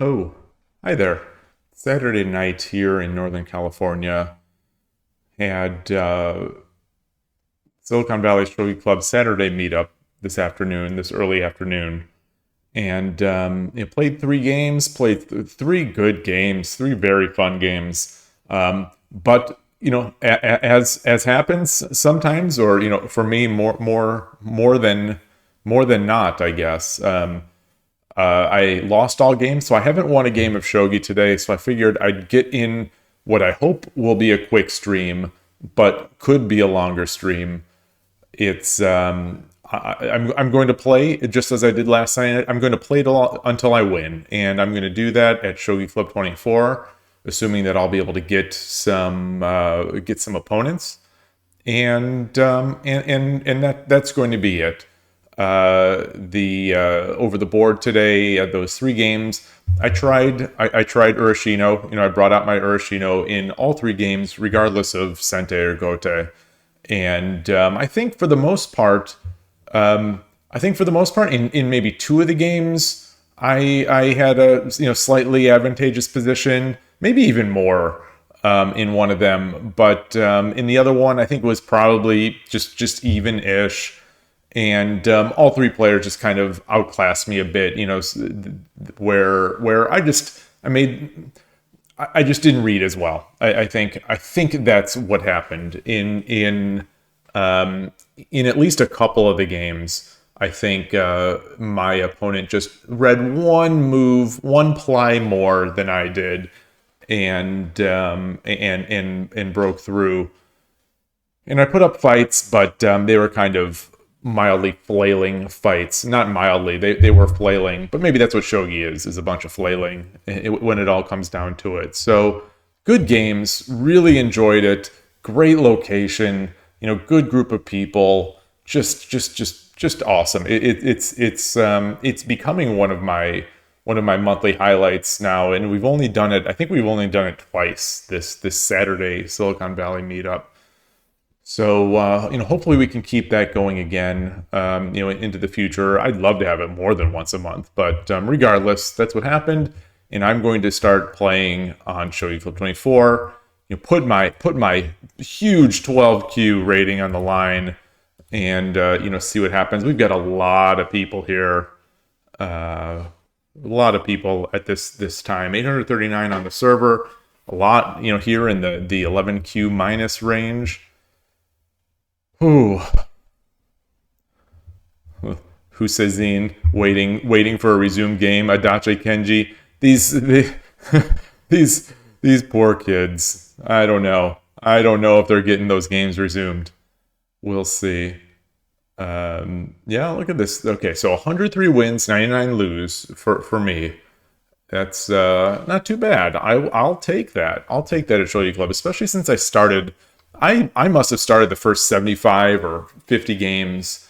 Oh, hi there. Saturday night here in Northern California had Silicon Valley Shogi Club Saturday meetup this afternoon, this early afternoon, and played three games, played three good games, three very fun games. But as happens sometimes, or for me, more than not, I guess. I lost all games, so I haven't won a game of shogi today. So I figured I'd get in what I hope will be a quick stream, but could be a longer stream. It's I'm going to play just as I did last night. I'm going to play it until I win, and I'm going to do that at Shogi Club 24, assuming that I'll be able to get some opponents, and that's going to be it. The over the board today at those three games, I tried Urashino. I brought out my Urashino in all three games, regardless of Sente or Gote. And I think for the most part, in maybe two of the games, I had a slightly advantageous position, maybe even more in one of them. But in the other one, I think it was probably just even-ish. And all three players just kind of outclassed me a bit, where I just didn't read as well. I think that's what happened in at least a couple of the games. I think my opponent just read one move, one ply more than I did, and broke through. And I put up fights, but they were kind of mildly flailing fights. Not mildly, they were flailing, but maybe that's what shogi is a bunch of flailing when it all comes down to it. So good games, really enjoyed it. Great location, good group of people. Just awesome. It's becoming one of my monthly highlights now, and we've only done it. I think we've only done it twice this Saturday Silicon Valley meetup. So, hopefully we can keep that going again, into the future. I'd love to have it more than once a month, but regardless, that's what happened. And I'm going to start playing on Shogi Club 24. Put my huge 12Q rating on the line, and see what happens. We've got a lot of people here, a lot of people at this time. 839 on the server, a lot, here in the 11Q minus range. Ooh. Hussein waiting for a resumed game. Adachi Kenji. These poor kids. I don't know. I don't know if they're getting those games resumed. We'll see. Yeah, look at this. Okay, so 103 wins, 99 lose for me. That's not too bad. I'll take that. I'll take that at Shogi Club, especially since I started. I must have started the first 75 or 50 games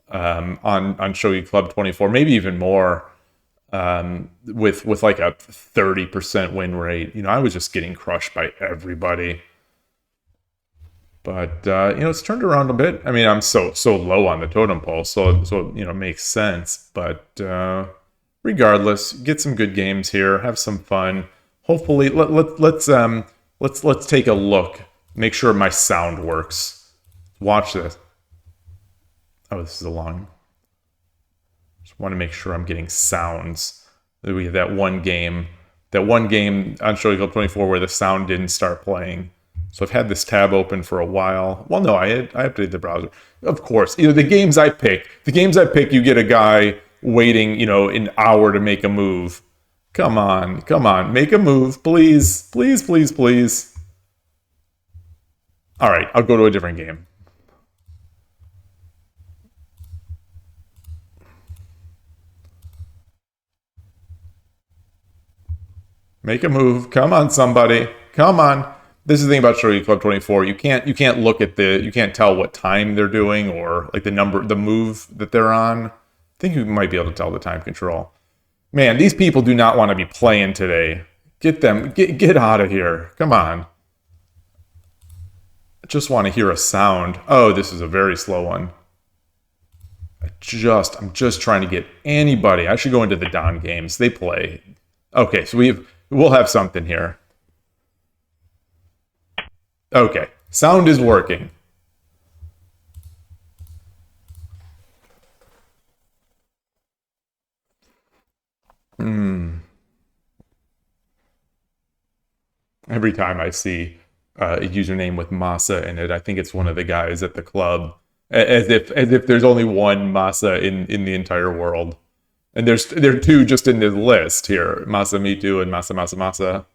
on Shogi Club 24, maybe even more, with like a 30% win rate. I was just getting crushed by everybody. But it's turned around a bit. I mean, I'm so low on the totem pole, so it makes sense. But regardless, get some good games here, have some fun. Hopefully, let's take a look. Make sure my sound works. Watch this. Oh, this is a long. Just want to make sure I'm getting sounds. We have that one game on Shogi Club 24 where the sound didn't start playing. So I've had this tab open for a while. Well, no, I updated the browser. Of course, the games I pick, you get a guy waiting, an hour to make a move. Come on, make a move, please, please, please, please. All right, I'll go to a different game. Make a move. Come on, somebody. Come on. This is the thing about Shogi Club 24. You can't you can't tell what time they're doing or like the move that they're on. I think you might be able to tell the time control. Man, these people do not want to be playing today. Get out of here. Come on. I just want to hear a sound. Oh, this is a very slow one. I'm just trying to get anybody. I should go into the Don games. They play. Okay, so we'll have something here. Okay, sound is working. Every time I see a username with Masa in it, I think it's one of the guys at the club, as if there's only one Masa in the entire world, and there are two just in this list here: Masa Mitu and Masa Masa Masa.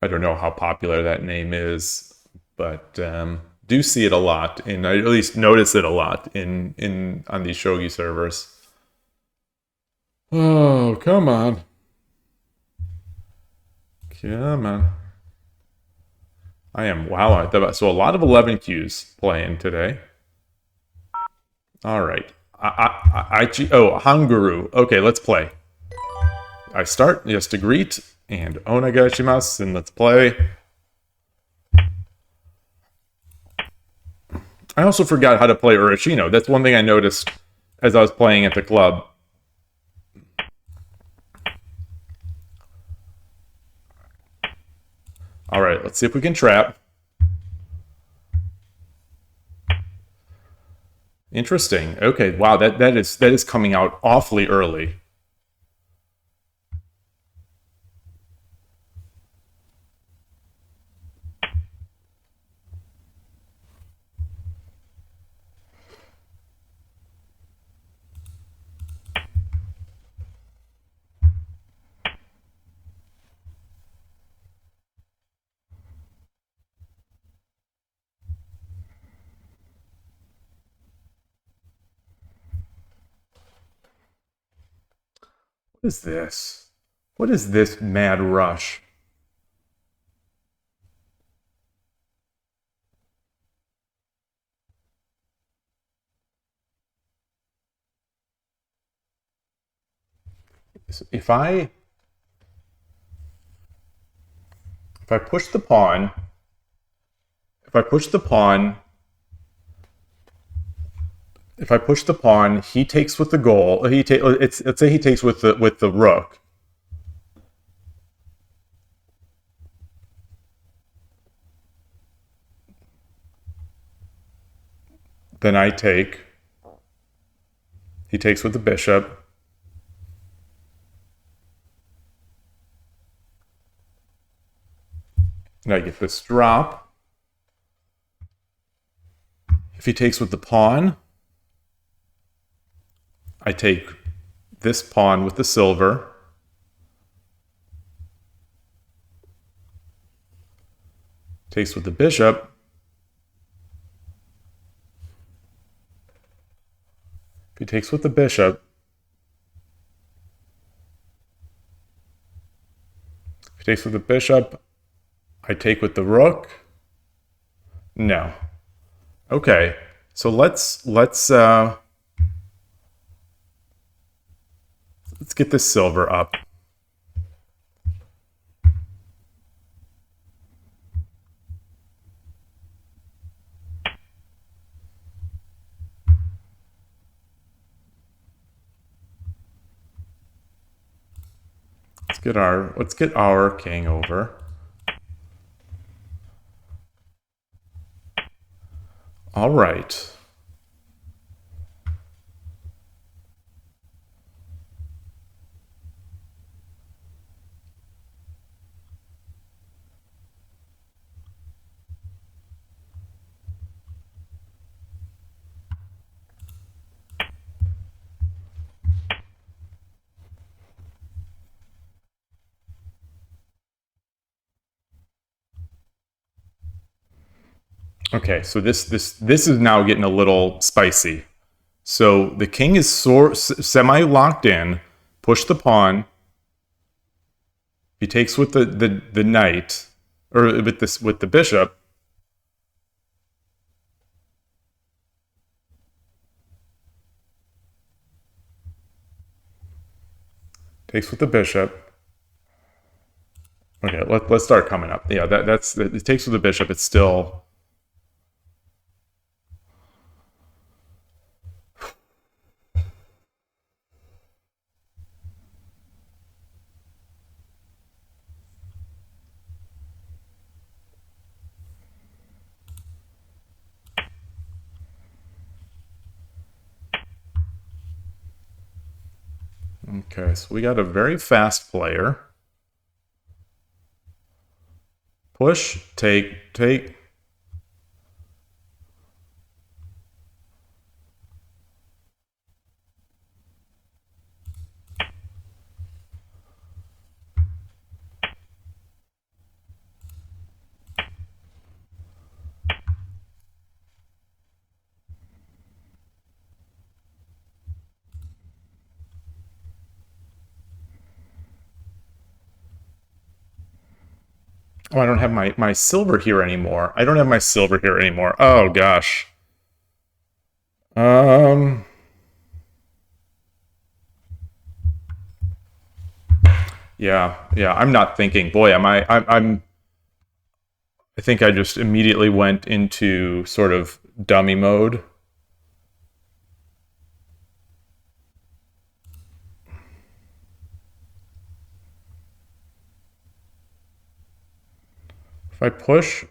I don't know how popular that name is, but do see it a lot, and I at least notice it a lot in on these shogi servers. Oh, come on. Come on. I am, wow. So a lot of 11 Qs playing today. All right. Oh, Hanguru. Okay, let's play. I start, yes, to greet, and onegaishimasu, and let's play. I also forgot how to play Urashino. That's one thing I noticed as I was playing at the club. All right, let's see if we can trap. Interesting. Okay, wow, that is coming out awfully early. What is this? What is this mad rush? If I push the pawn, if I push the pawn, if I push the pawn, he takes with the goal. Let's say he takes with the rook. Then I take. He takes with the bishop. And I get this drop. If he takes with the pawn, I take this pawn with the silver. Takes with the bishop. If he takes with the bishop, if he takes with the bishop, I take with the rook. No. Okay. So let's get this silver up. Let's get our king over. All right. Okay, so this is now getting a little spicy. So the king is semi locked in. Push the pawn. He takes with the knight, or with the bishop. Takes with the bishop. Okay, let's start coming up. Yeah, that's it takes with the bishop. It's still. Okay, so we got a very fast player. Push, take, take. Oh, I don't have my silver here anymore. I don't have my silver here anymore. Oh, gosh. Um... Yeah, yeah. I'm not thinking. Boy, am I? I think I just immediately went into sort of dummy mode. If I push,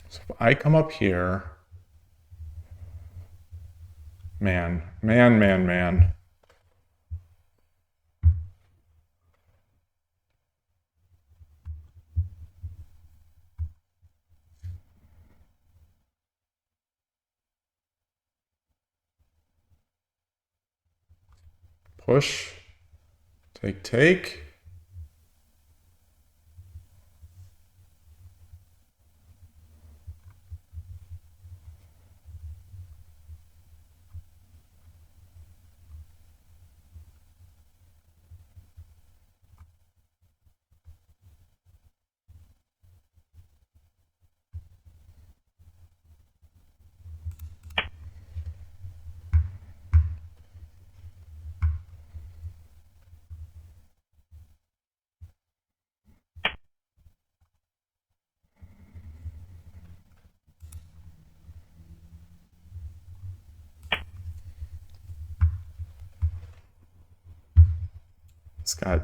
so if I come up here, man, man, man, man. Push, take, take.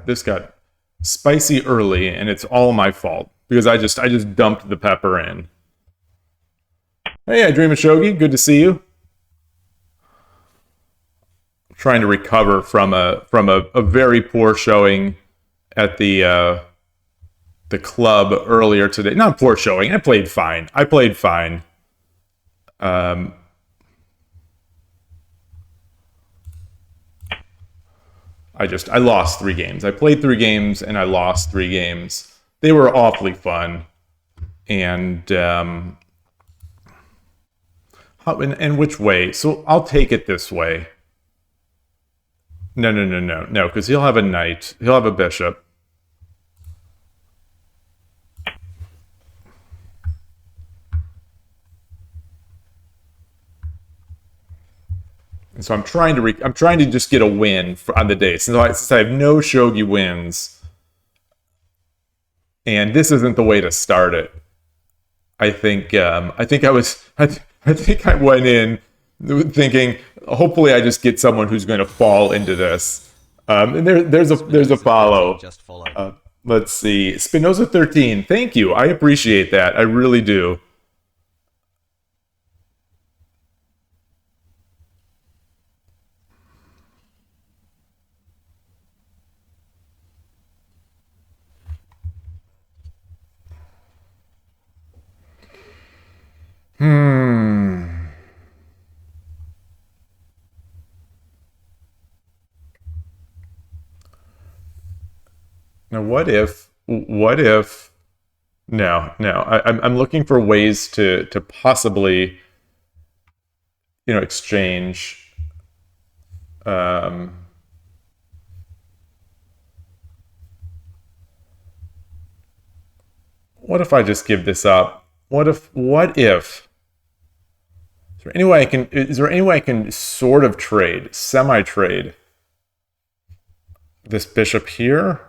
This got spicy early, and it's all my fault because I just dumped the pepper in. Hey, I dream of shogi. Good to see you. Trying to recover from a very poor showing at the club earlier today. Not poor showing. I played fine. I played fine. Um, I lost 3 games. I played 3 games and I lost 3 games. They were awfully fun, and and which way? So I'll take it this way. No, no, no, no, no, because he'll have a knight. He'll have a bishop. And so I'm trying to just get a win on the day. Since I have no shogi wins, and this isn't the way to start it. I think I went in thinking hopefully I just get someone who's going to fall into this. And there's a follow. Just follow. Let's see, Spinoza 13. Thank you. I appreciate that. I really do. Hmm. Now, what if? No, no. I'm looking for ways to possibly, exchange. Um, what if I just give this up? What if? Is there any way I can sort of trade, semi-trade this bishop here?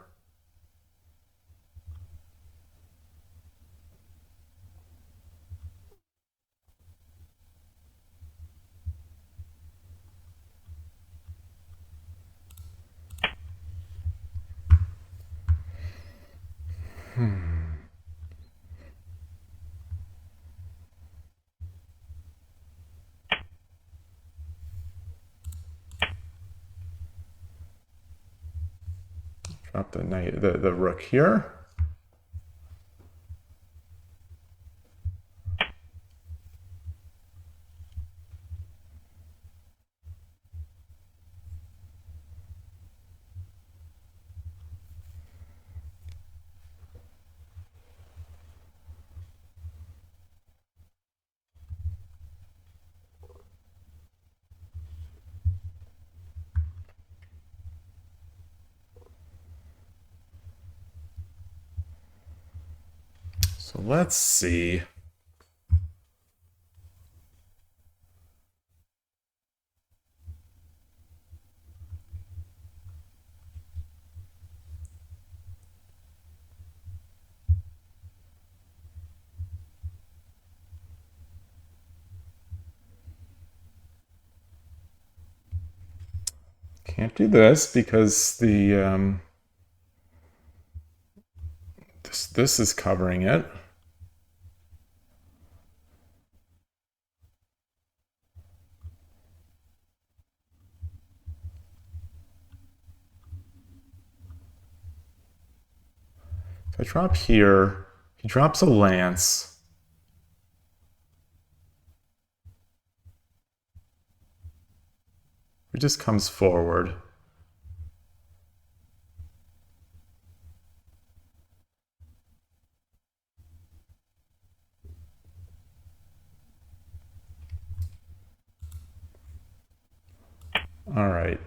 Drop the knight, the rook here. So let's see. Can't do this because the this is covering it. If I drop here, he drops a lance. He just comes forward. All right.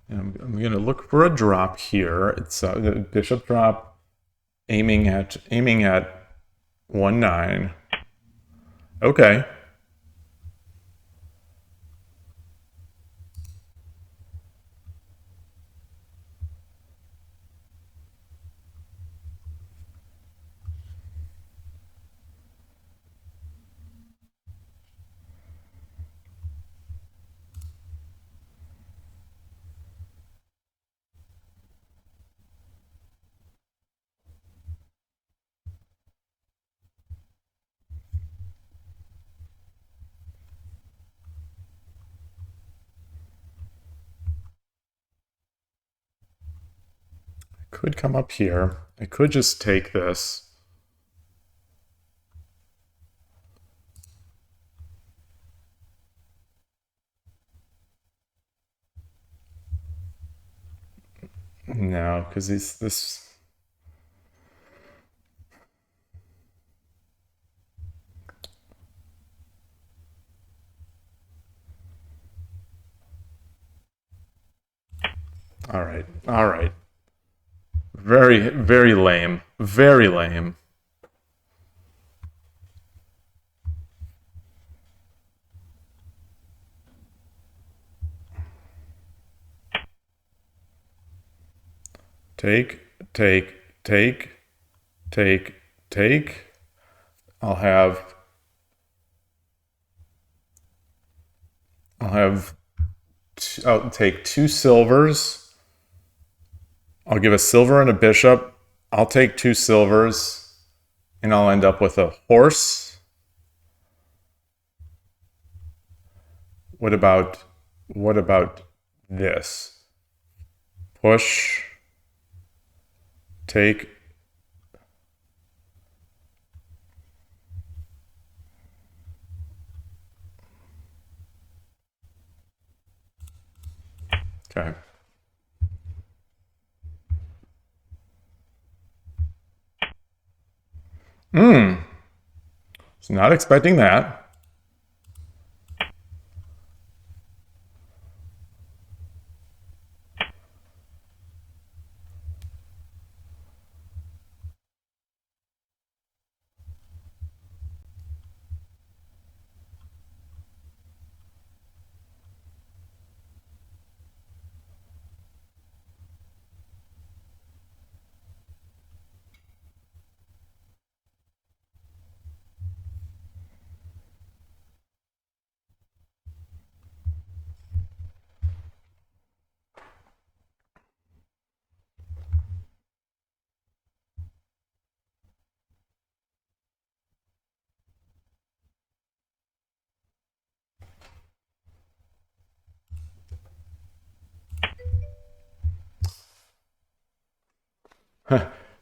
And I'm going to look for a drop here. It's the bishop drop, aiming at 1-9. Okay. Could come up here. I could just take this. No, because he's this. All right. All right. Very, very lame. Very lame. Take, take, take, take, take. I'll have I'll take 2 silvers. I'll give a silver and a bishop. I'll take 2 silvers, and I'll end up with a horse. What about this? Push, take. Okay. Was not expecting that.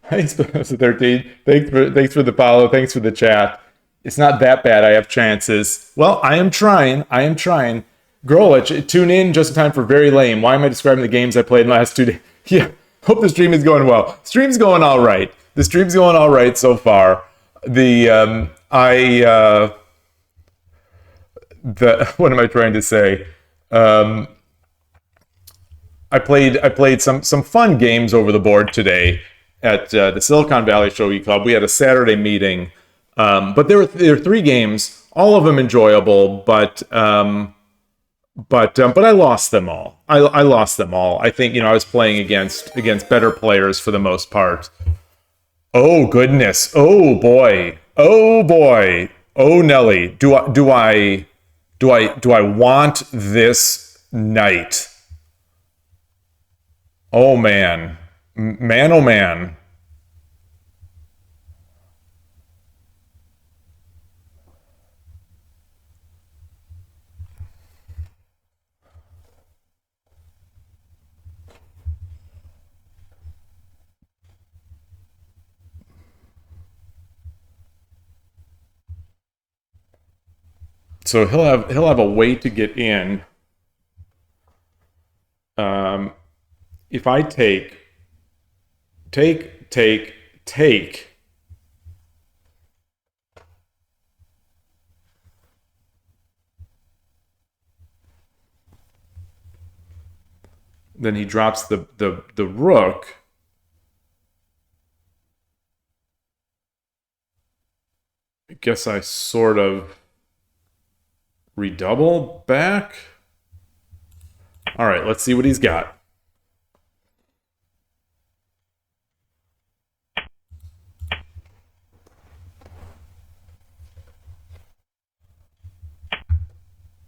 Thanks for 13. Thanks for the follow. Thanks for the chat. It's not that bad. I have chances. Well, I am trying. I am trying. Grolich, tune in just in time for Very Lame. Why am I describing the games I played in the last 2 days? Yeah, hope the stream is going well. Stream's going all right. The stream's going all right so far. What am I trying to say? Um, I played some fun games over the board today at the Silicon Valley Shogi Club. We had a Saturday meeting, but there were 3 games, all of them enjoyable, but I lost them all. I lost them all. I think I was playing against better players for the most part. Oh goodness! Oh boy! Oh boy! Oh Nelly! Do I want this knight? Oh man, man, oh man. So he'll have a way to get in. Um, if I take, then he drops the rook. I guess I sort of redouble back. All right, let's see what he's got.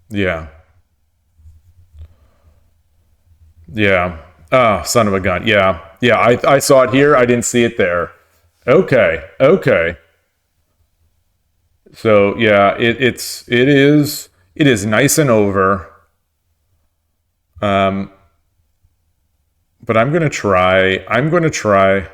Yeah. Yeah. Ah, son of a gun. Yeah. Yeah, I saw it here. I didn't see it there. Okay. Okay. So yeah, it is nice and over. Um, but I'm gonna try. I'm gonna try.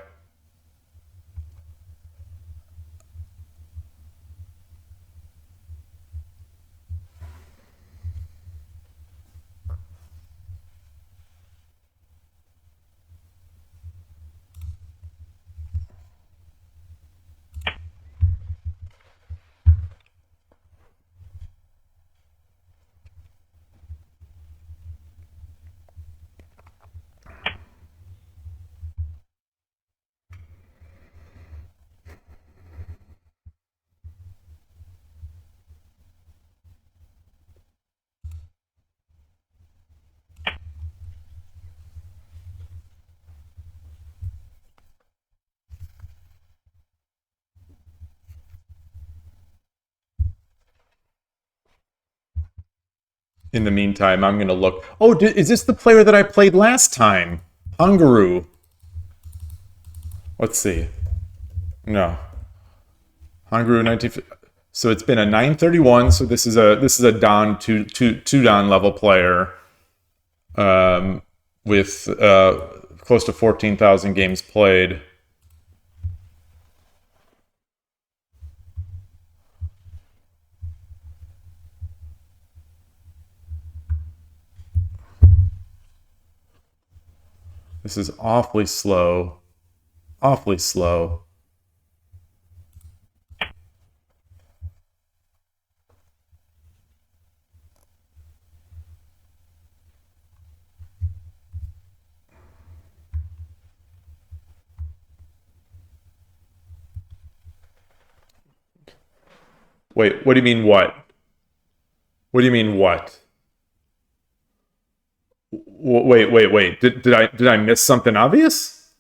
In the meantime, I'm gonna look. Oh, is this the player that I played last time? Hungary. Let's see. No, Hungary 19. So it's been a 931. So this is a Don two Don level player, with close to 14,000 games played. This is awfully slow. Awfully slow. Wait, what do you mean what? What do you mean what? Wait. Did I miss something obvious?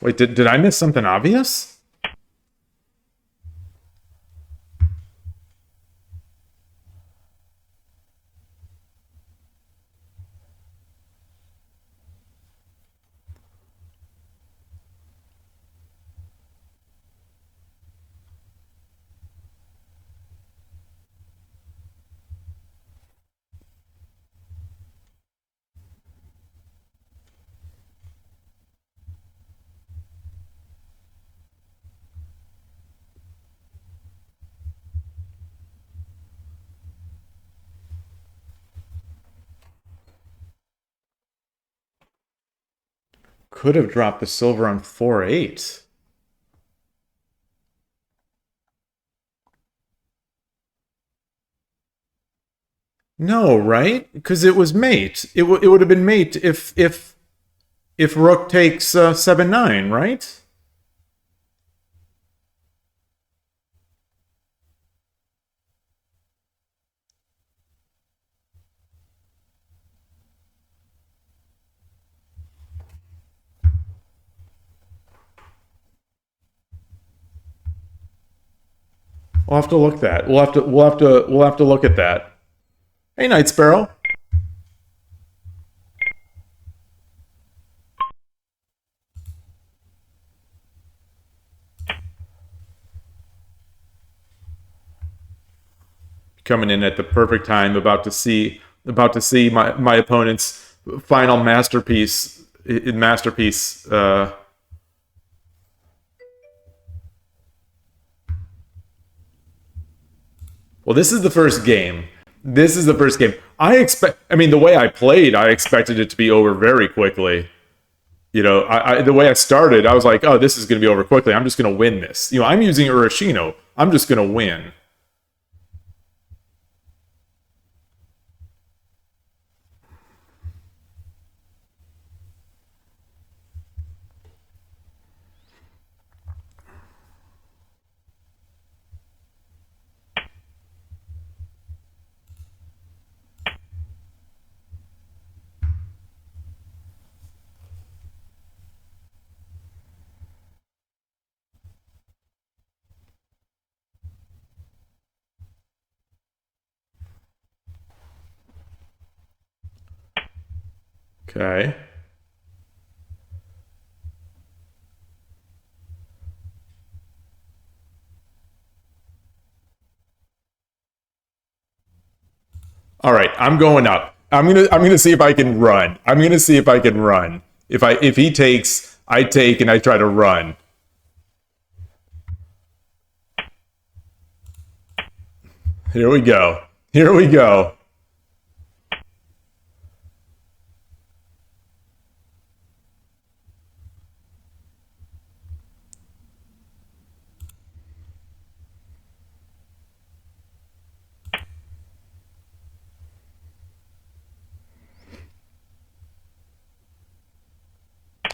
Wait, did I miss something obvious? could have dropped the silver on 4-8. No, right? Because it was mate. It would have been mate if rook takes 7-9, right? We'll have to look that. We'll have to look at that. Hey, Night Sparrow. Coming in at the perfect time, about to see my opponent's final masterpiece. Well, this is the first game. This is the first game. I mean, the way I played, I expected it to be over very quickly. The way I started, I was like, oh, this is going to be over quickly. I'm just going to win this. I'm using Urashino. I'm just going to win. Okay. All right, I'm going up. I'm gonna see if I can run. I'm gonna see if I can run. If he takes, I take and I try to run. Here we go. Here we go.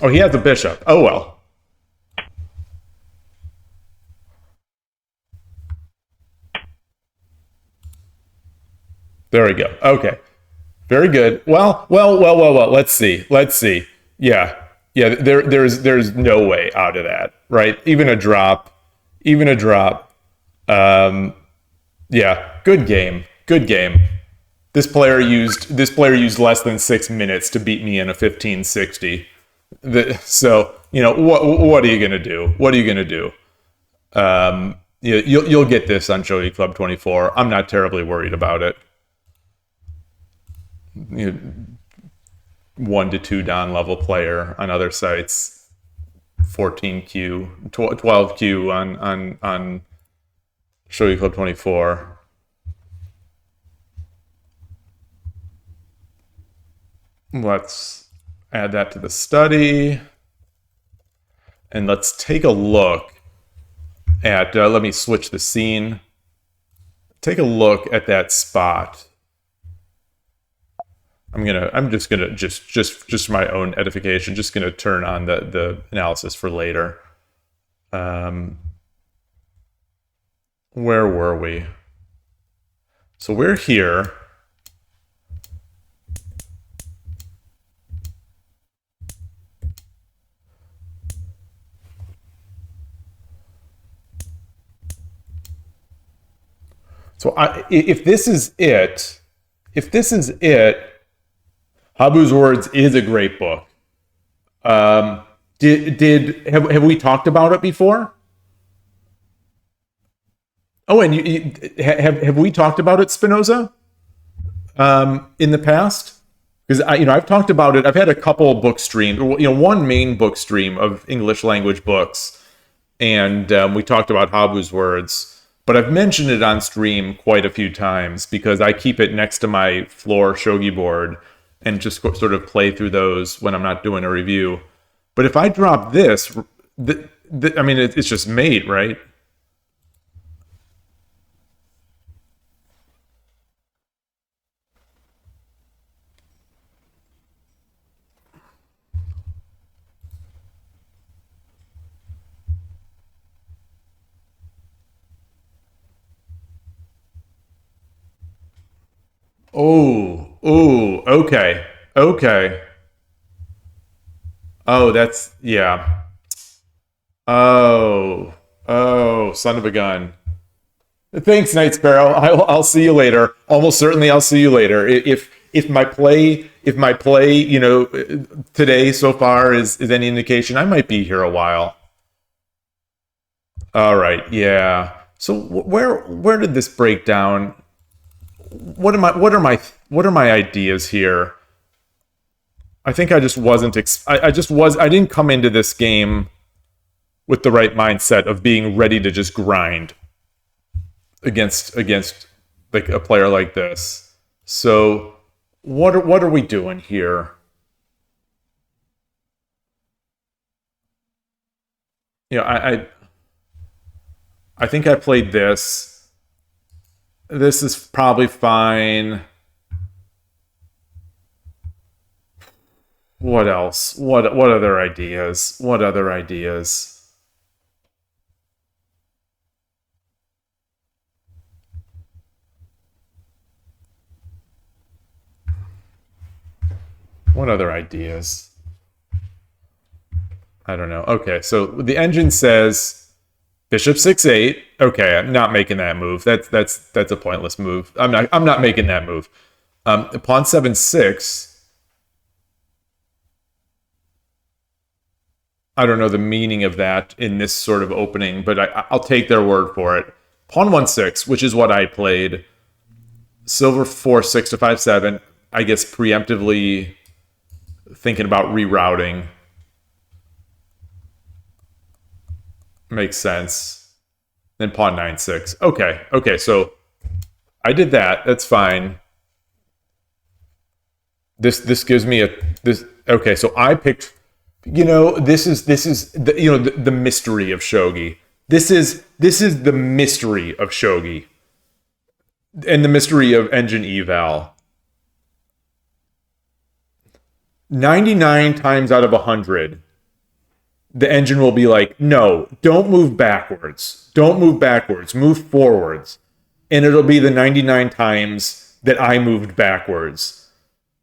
Oh, he has a bishop. Oh well. There we go. Okay. Very good. Well. Let's see. Let's see. Yeah. Yeah, there's no way out of that, right? Even a drop. Even a drop. Um yeah, good game. Good game. This player used less than 6 minutes to beat me in a 1560. So, what are you going to do? What are you going to do? You'll get this on Shogi Club 24. I'm not terribly worried about it. 1 to 2 Dan level player on other sites, 14Q, 12Q on Shogi Club 24. Let's add that to the study. And let's take a look at, let me switch the scene. Take a look at that spot. I'm just gonna, just for my own edification, just gonna turn on the analysis for later. Where were we? So we're here. So if this is it, Habu's Words is a great book. Have we talked about it before? Oh, and have we talked about it, Spinoza, in the past? Because I've talked about it. I've had a couple book streams. One main book stream of English language books, and we talked about Habu's Words. But I've mentioned it on stream quite a few times because I keep it next to my floor shogi board and just sort of play through those when I'm not doing a review. But if I drop this, I mean, it's just mate, right? Oh, okay. Okay. Oh, that's, yeah. Oh, son of a gun. Thanks, Night Sparrow. I'll see you later. Almost certainly, I'll see you later. If my play, today so far is any indication, I might be here a while. All right, yeah. So where did this break down? What are my ideas here? I think I just wasn't. I didn't come into this game with the right mindset of being ready to just grind against like a player like this. So what are we doing here? I think I played this. This is probably fine. What else? What other ideas? What other ideas? What other ideas? I don't know. Okay, so the engine says Bishop 6-8. Okay, I'm not making that move. That's a pointless move. I'm not making that move. Pawn 7-6. I don't know the meaning of that in this sort of opening, but I'll take their word for it. Pawn 1-6, which is what I played. Silver 4-6 to 5-7. I guess preemptively thinking about rerouting. Makes sense. Then pawn 9-6. Okay, so I did that. That's fine. This gives me a this. Okay, so I picked. This is the mystery of shogi. This is the mystery of shogi and the mystery of engine eval. 99 times out of 100, the engine will be like, no, don't move backwards. Don't move backwards. Move forwards. And it'll be the 99 times that I moved backwards.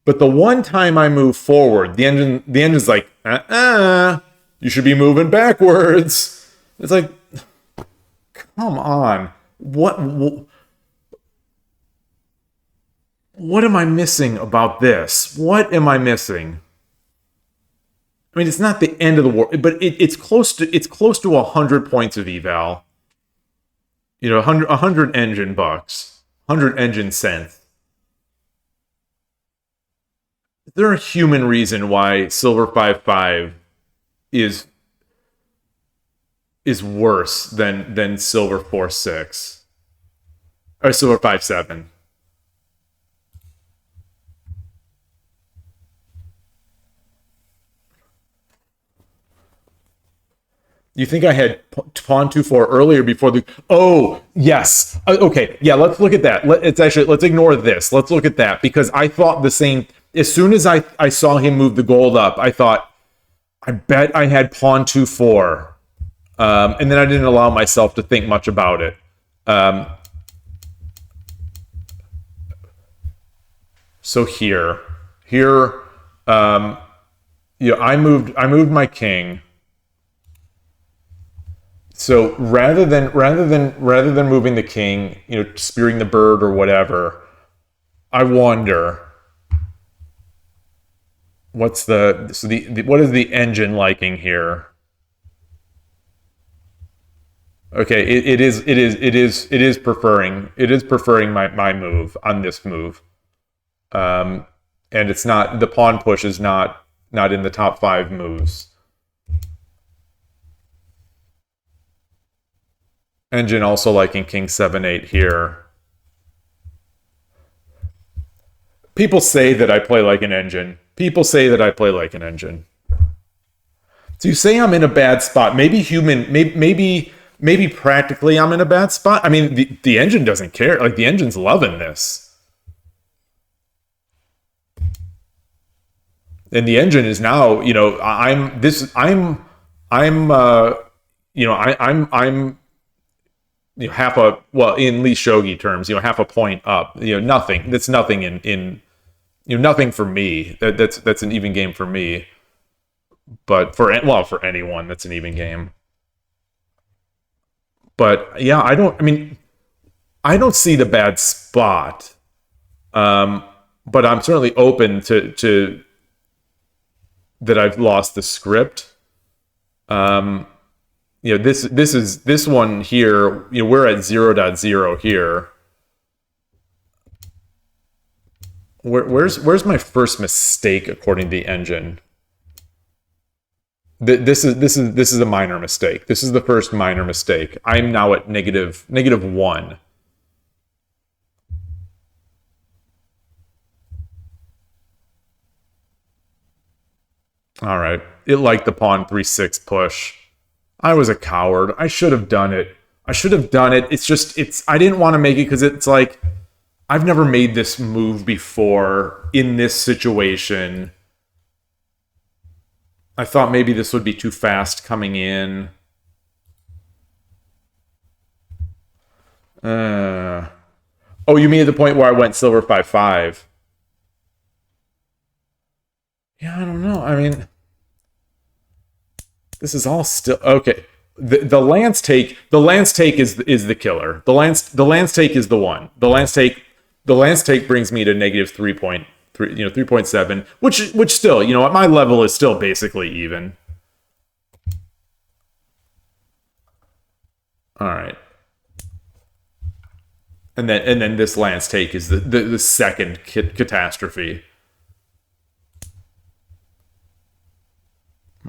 But the one time I move forward, the engine's like, you should be moving backwards. It's like, come on. What am I missing about this? What am I missing? I mean, it's not the end of the world, but it's close to 100 points of eval. 100 engine bucks, 100 engine cents. Is there a human reason why Silver 5-5 is worse than Silver 4-6 or Silver 5-7? You think I had pawn 2-4 earlier before the? Oh yes. Okay. Yeah. Let's look at that. Let's ignore this. Let's look at that because I thought the same. As soon as I saw him move the gold up, I thought, I bet I had pawn 2-4, and then I didn't allow myself to think much about it. So here, I moved my king. So rather than moving the king, spearing the bird or whatever, I wonder what is the engine liking here? Okay, it is preferring my move on this move, and it's not the pawn push is not in the top 5 moves. Engine also liking king 7-8 here. People say that I play like an engine. So you say I'm in a bad spot. Maybe maybe practically I'm in a bad spot. I mean, the engine doesn't care. Like the engine's loving this. And the engine is now, I'm I'm half a, well, in Lee Shogi terms, half a point up. Nothing. That's nothing in nothing for me. That's an even game for me. But for anyone, that's an even game. But yeah, I don't see the bad spot. Um, but I'm certainly open to that I've lost the script. Um, this one here. We're at 0.0 here. Where's my first mistake according to the engine? This is a minor mistake. This is the first minor mistake. I'm now at -1. All right. It liked the pawn 3-6 push. I was a coward. I should have done it. I didn't want to make it because it's like I've never made this move before in this situation. I thought maybe this would be too fast coming in. Oh, you mean at the point where I went silver 5-5? Yeah, I don't know. I mean, this is all still okay. The lance take is the killer. The lance take is the one. The lance take brings me to -3.3, 3.7, which still, at my level is still basically even. All right. And then this lance take is the second catastrophe.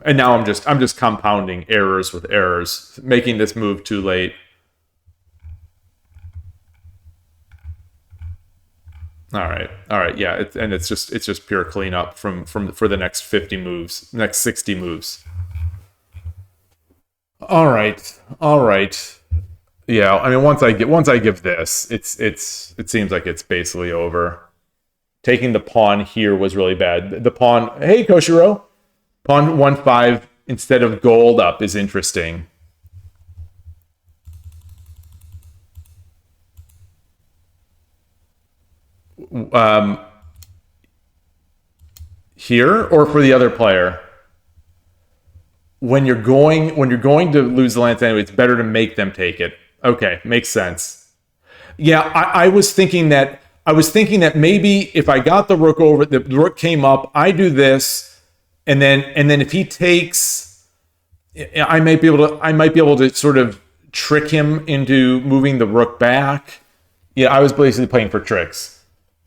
And now I'm just compounding errors with errors, making this move too late. All right, yeah, it's just pure cleanup for the next 50 moves, next 60 moves. All right. Yeah, I mean, once I give this, it seems like it's basically over. Taking the pawn here was really bad. The pawn, hey Koshiro, pawn 1-5 instead of gold up is interesting. Here or for the other player? When you're going to lose the lance anyway, it's better to make them take it. Okay, makes sense. Yeah, I was thinking that maybe if I got the rook over, the rook came up, I do this, and then if he takes, I might be able to sort of trick him into moving the rook back. Yeah, I was basically playing for tricks.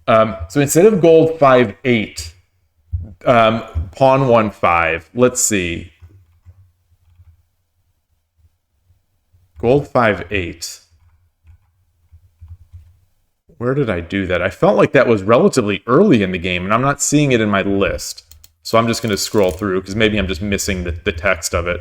So instead of gold 5-8, pawn 1-5. Let's see. Gold 5-8. Where did I do that? I felt like that was relatively early in the game, and I'm not seeing it in my list. So I'm just going to scroll through, because maybe I'm just missing the text of it.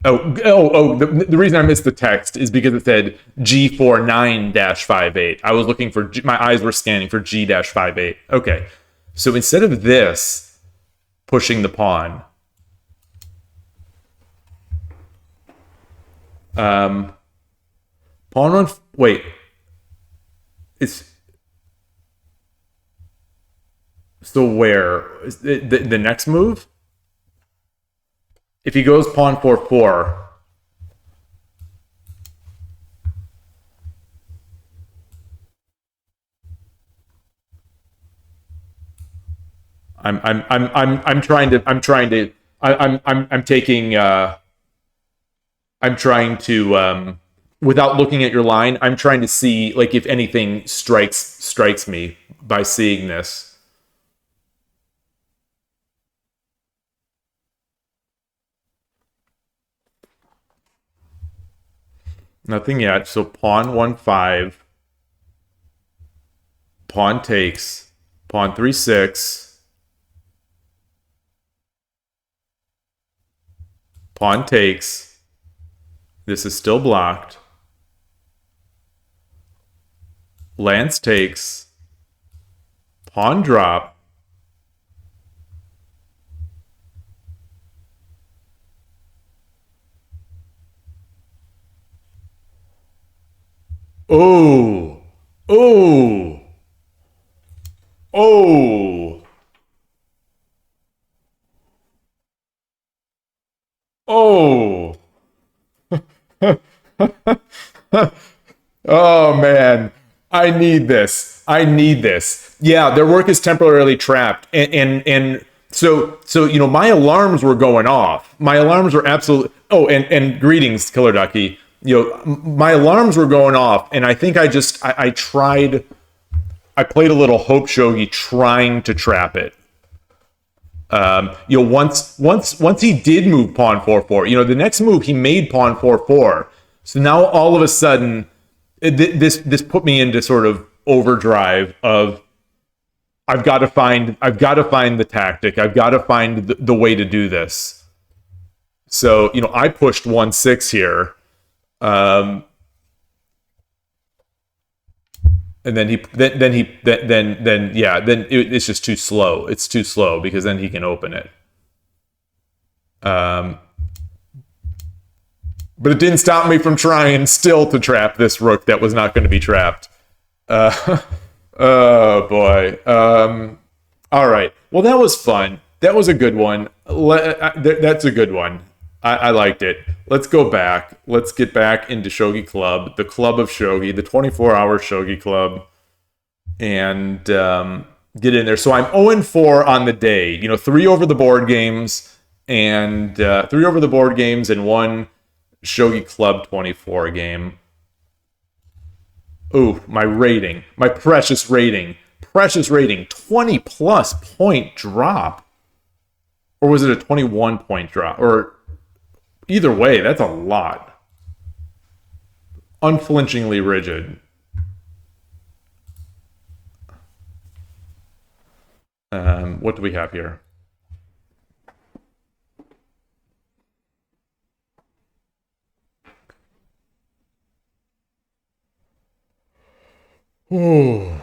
The reason I missed the text is because it said G49-58. I was looking for, my eyes were scanning for G-58. Okay. So instead of this, pushing the pawn, pawn one, wait. It's, so where? The next move? If he goes pawn 4-4, I'm trying to without looking at your line, I'm trying to see like if anything strikes me by seeing this. Nothing yet. So pawn 1-5, pawn takes, pawn 3-6, pawn takes. This is still blocked. Lance takes, pawn drop. Oh, oh, oh, oh. Oh man, I need this. I need this. Yeah, their work is temporarily trapped, and so my alarms were going off. My alarms were absolutely. Oh, and greetings, Killer Ducky. My alarms were going off, and I think I tried. I played a little hope shogi trying to trap it. Once he did move pawn 4-4, the next move he made pawn 4-4. So now all of a sudden, this put me into sort of overdrive of I've got to find the tactic. I've got to find the way to do this. So I pushed 1-6 here, and then it's just too slow. It's too slow because then he can open it. But it didn't stop me from trying still to trap this rook that was not going to be trapped. Oh boy. All right. Well, that was fun. That was a good one. That's a good one. I liked it. Let's go back. Let's get back into Shogi Club, the Club of Shogi, the 24-hour Shogi Club, and get in there. So I'm 0-4 on the day. 3 over the board games and 3 over the board games and 1 Shogi Club 24 game. Ooh, my rating. My precious rating. 20 plus point drop. Or was it a 21 point drop? Or either way, that's a lot. Unflinchingly rigid. What do we have here? Ooh.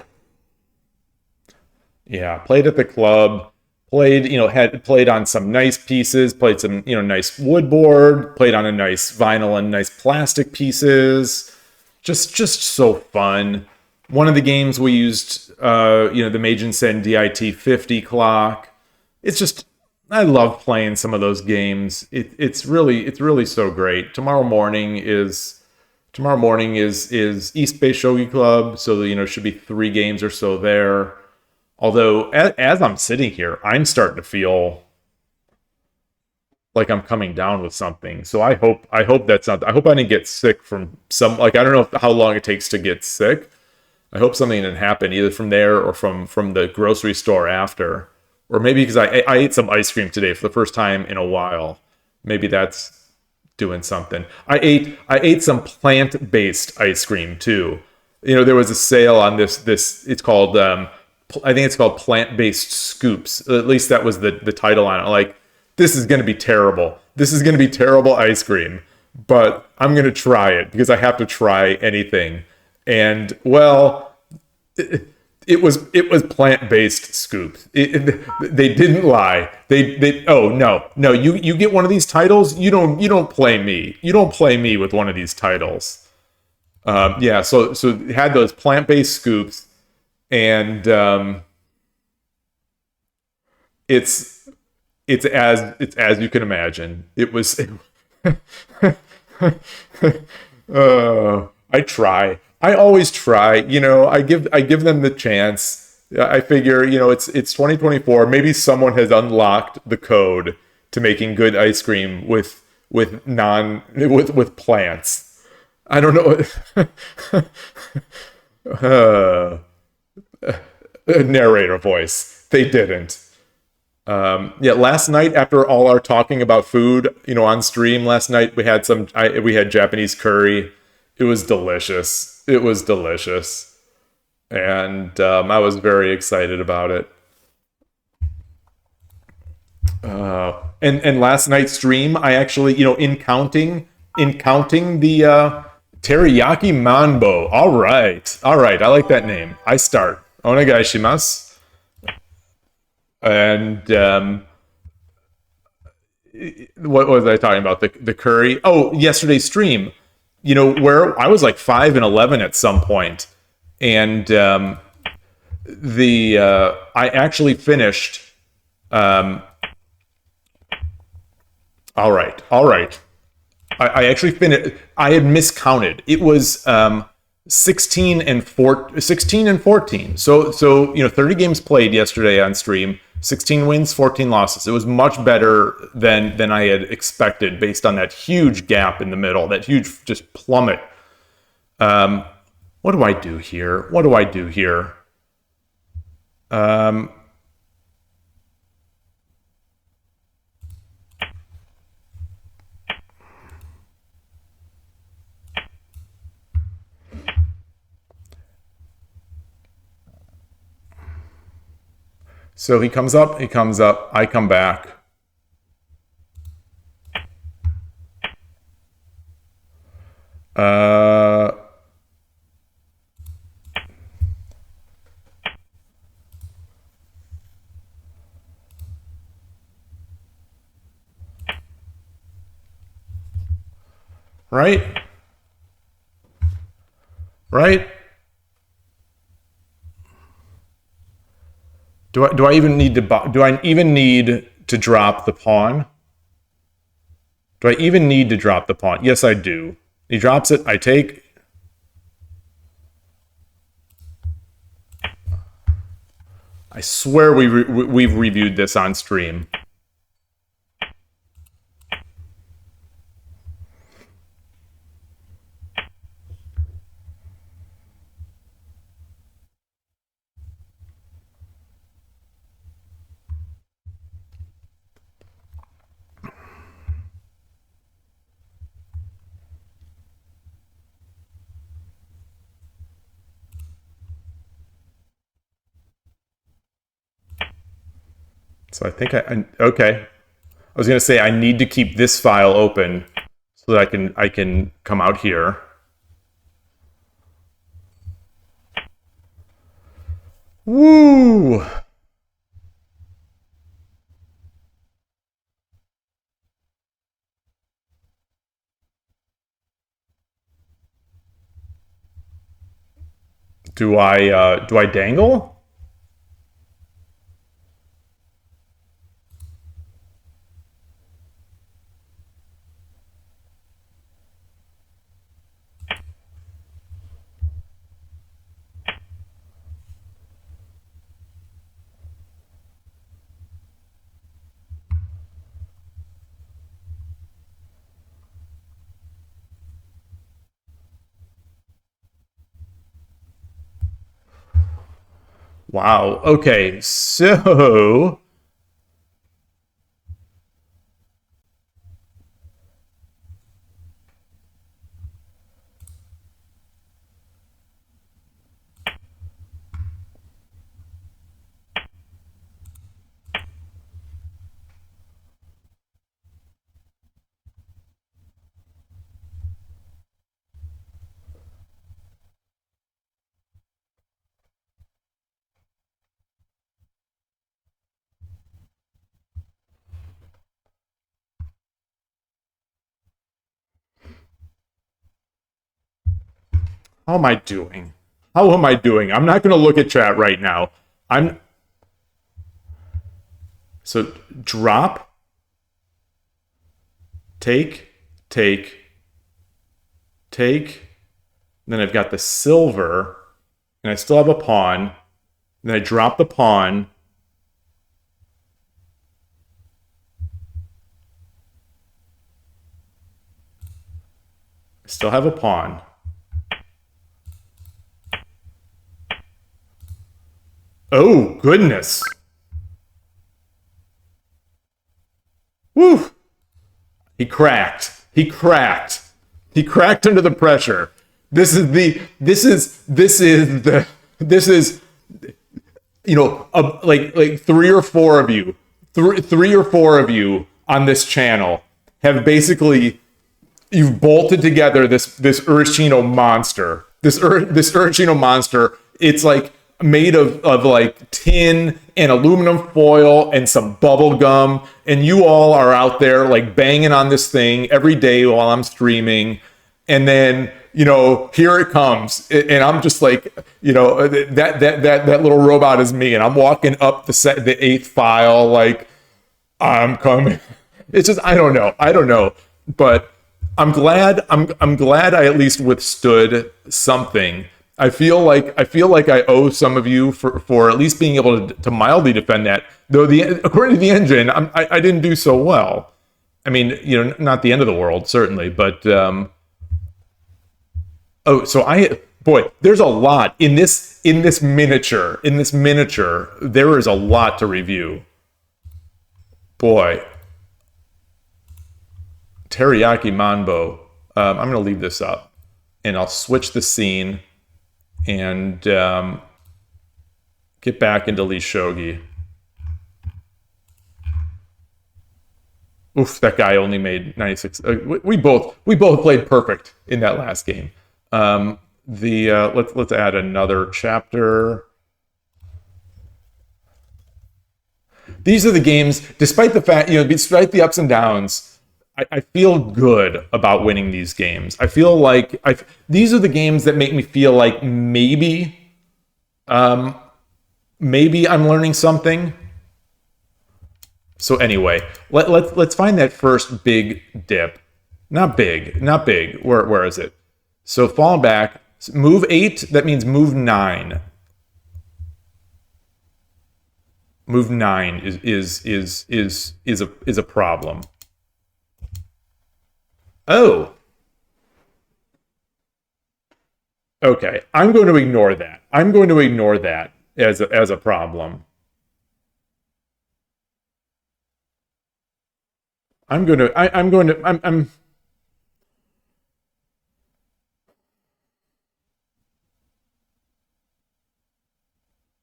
Yeah, played at the club. Had played on some nice pieces, played some, nice woodboard, played on a nice vinyl and nice plastic pieces. Just so fun. One of the games we used, the Meijin Sen DIT 50 clock. It's just, I love playing some of those games. It's really so great. Tomorrow morning is East Bay Shogi Club, so should be 3 games or so there. Although, as I'm sitting here, I'm starting to feel like I'm coming down with something. So I hope that's not. I hope I didn't get sick from some. I don't know how long it takes to get sick. I hope something didn't happen either from there or from the grocery store after, or maybe because I ate some ice cream today for the first time in a while. Maybe that's doing something. I ate some plant-based ice cream too. There was a sale on this. It's called. I think it's called Plant-Based Scoops. At least that was the title on it. This is going to be terrible. This is going to be terrible ice cream. But I'm going to try it because I have to try anything. And, well, it was plant-based scoops. They didn't lie. Oh, no. You get one of these titles, you don't play me. You don't play me with one of these titles. So it had those plant-based scoops. And it's as you can imagine. It was. I try. I always try. I give them the chance. I figure it's 2024. Maybe someone has unlocked the code to making good ice cream with plants. I don't know. Narrator voice. They didn't. Last night after all our talking about food, on stream last night we had we had Japanese curry. It was delicious. and I was very excited about it. And last night's stream, I actually, in counting the teriyaki manbo. All right, I like that name. I start. Onegaishimasu. And what was I talking about? The curry. Oh, yesterday's stream. Where I was like 5 and 11 at some point, and I actually finished. All right, all right. I actually finished. I had miscounted. It was 16 and 14. So 30 games played yesterday on stream. 16 wins, 14 losses. It was much better than I had expected based on that huge gap in the middle, that huge just plummet. What do I do here? What do I do here? So he comes up, I come back. Right? Right? Do I even need to drop the pawn? Do I even need to drop the pawn? Yes, I do. He drops it. I take. I swear we've reviewed this on stream. So I think okay. I was going to say I need to keep this file open so that I can come out here. Woo! Do I dangle? Wow. Okay. So how am I doing? How am I doing? I'm not going to look at chat right now. So drop, take, take, take. Then I've got the silver, and I still have a pawn. Then I drop the pawn. I still have a pawn. Oh, goodness. Woo! He cracked. He cracked. He cracked under the pressure. This is the This is, like three or four of you on this channel have basically, you've bolted together this Urashino monster. This Urashino monster. It's like made of like tin and aluminum foil and some bubble gum, and you all are out there like banging on this thing every day while I'm streaming, and then here it comes, and I'm just like, that little robot is me, and I'm walking up the eighth file like I'm coming. It's just I don't know, but I'm glad I at least withstood something. I feel like I owe some of you for at least being able to mildly defend that. Though according to the engine, I didn't do so well. I mean, not the end of the world certainly, but there's a lot in this miniature. There is a lot to review. Boy, Teriyaki Manbo. I'm going to leave this up, and I'll switch the scene and get back into Lee Shogi. Oof, that guy only made 96. We both played perfect in that last game. Let's add another chapter. These are the games, despite the fact, despite the ups and downs, I feel good about winning these games. I feel like these are the games that make me feel like maybe I'm learning something. So anyway, let's find that first big dip. Not big. Where is it? So fall back, move 8. That means move 9. Move 9 is a problem. Oh. Okay, I'm going to ignore that. I'm going to ignore that as a problem. I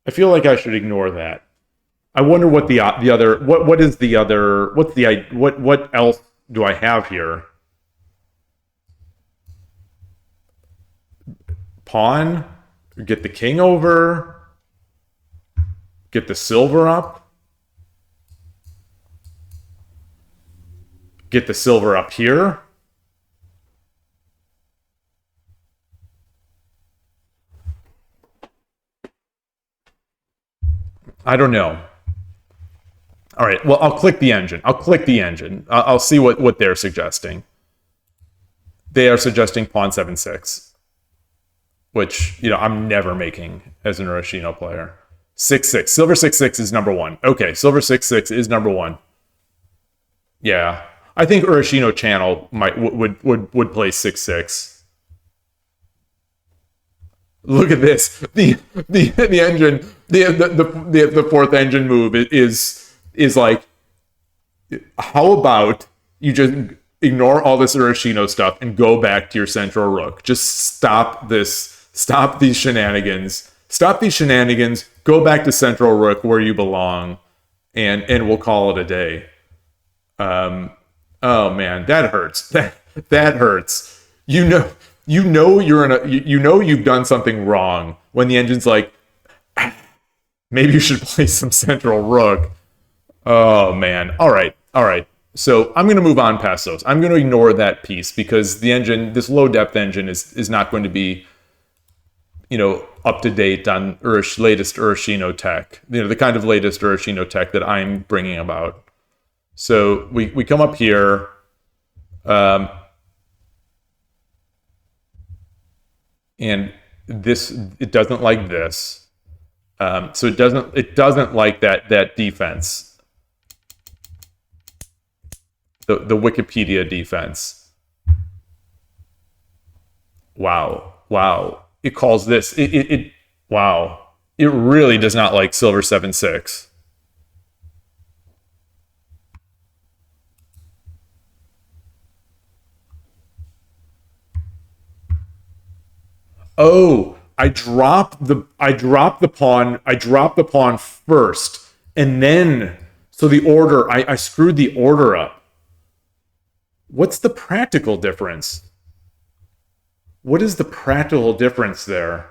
feel like I should ignore that. I wonder what the other what is the other what else do I have here? Pawn, get the king over, get the silver up, get the silver up here. I don't know. All right, well, I'll click the engine. I'll see what they're suggesting. They are suggesting pawn 7-6, which, I'm never making as an Urashino player. 6-6. Silver 6-6 is number 1. Okay, silver 6-6 is number 1. Yeah. I think Urashino channel would play 6-6. Look at this. The engine, the fourth engine move is like, how about you just ignore all this Urashino stuff and go back to your central rook. Just stop these shenanigans. Go back to central rook where you belong, and we'll call it a day. Oh man, that hurts. That hurts. You've done something wrong when the engine's like, maybe you should play some central rook. Oh man. All right. So I'm going to move on past those. I'm going to ignore that piece because the engine, this low depth engine, is not going to be, up to date on latest Urashino tech. The kind of latest Urashino tech that I'm bringing about. So we come up here. And it doesn't like this. So it doesn't like that defense. The Wikipedia defense. Wow. It calls this wow. It really does not like silver 7-6. Oh, I drop the pawn first, and then so the order I screwed the order up. What's the practical difference? What is the practical difference there?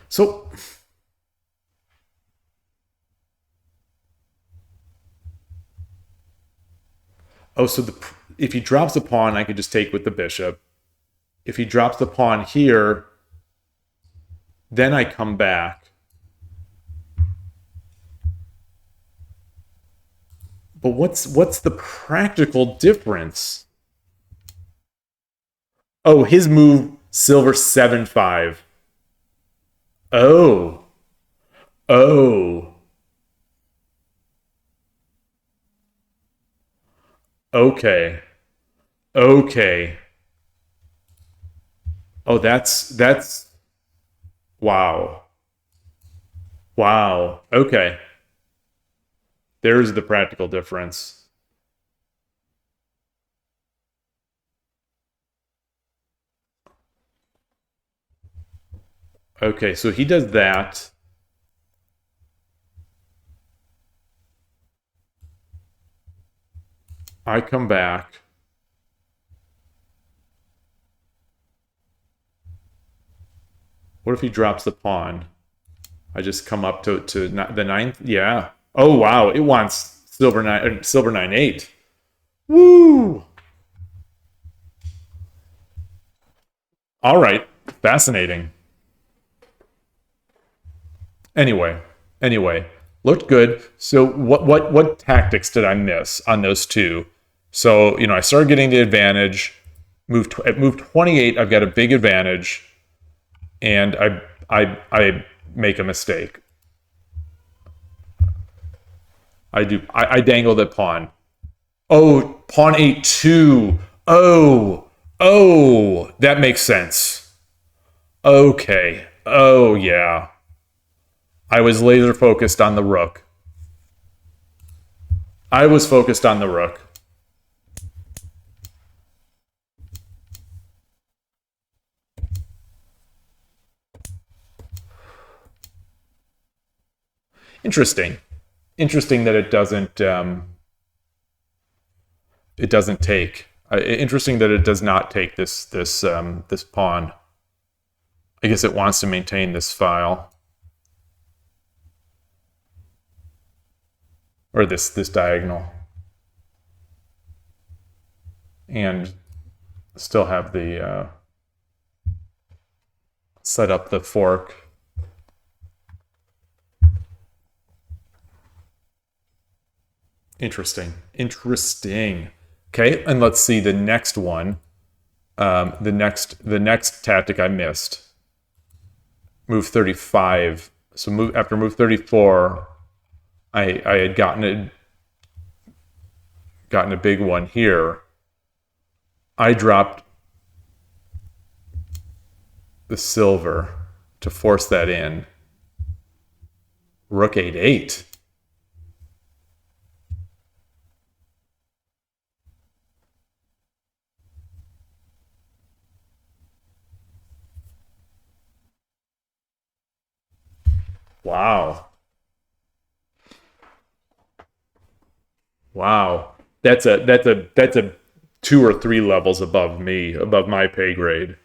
So, oh, so if he drops the pawn, I could just take with the bishop. If he drops the pawn here, then I come back. But what's the practical difference? Oh, his move, silver 7-5. Oh. Oh. Okay. Okay. Oh, that's wow. Wow. Okay. There's the practical difference. Okay, so he does that. I come back. What if he drops the pawn? I just come up to the ninth. Yeah. Oh wow! It wants silver 9-8. Woo! All right. Fascinating. Anyway, looked good. So what tactics did I miss on those two? So I started getting the advantage. At move 28, I've got a big advantage, and I make a mistake. I dangle that pawn. Oh, pawn 8-2. Oh, that makes sense. Okay. Oh yeah. I was laser focused on the rook. I was focused on the rook. Interesting. Interesting that it doesn't take. Interesting that it does not take this pawn. I guess it wants to maintain this file. Or this diagonal. And still have the set up the fork. Interesting. Okay, and let's see the next one. The next tactic I missed. Move 35. So after move 34, I had gotten a big one here. I dropped the silver to force that in. Rook 8-8. Wow. Wow. That's a 2 or 3 levels above me, above my pay grade.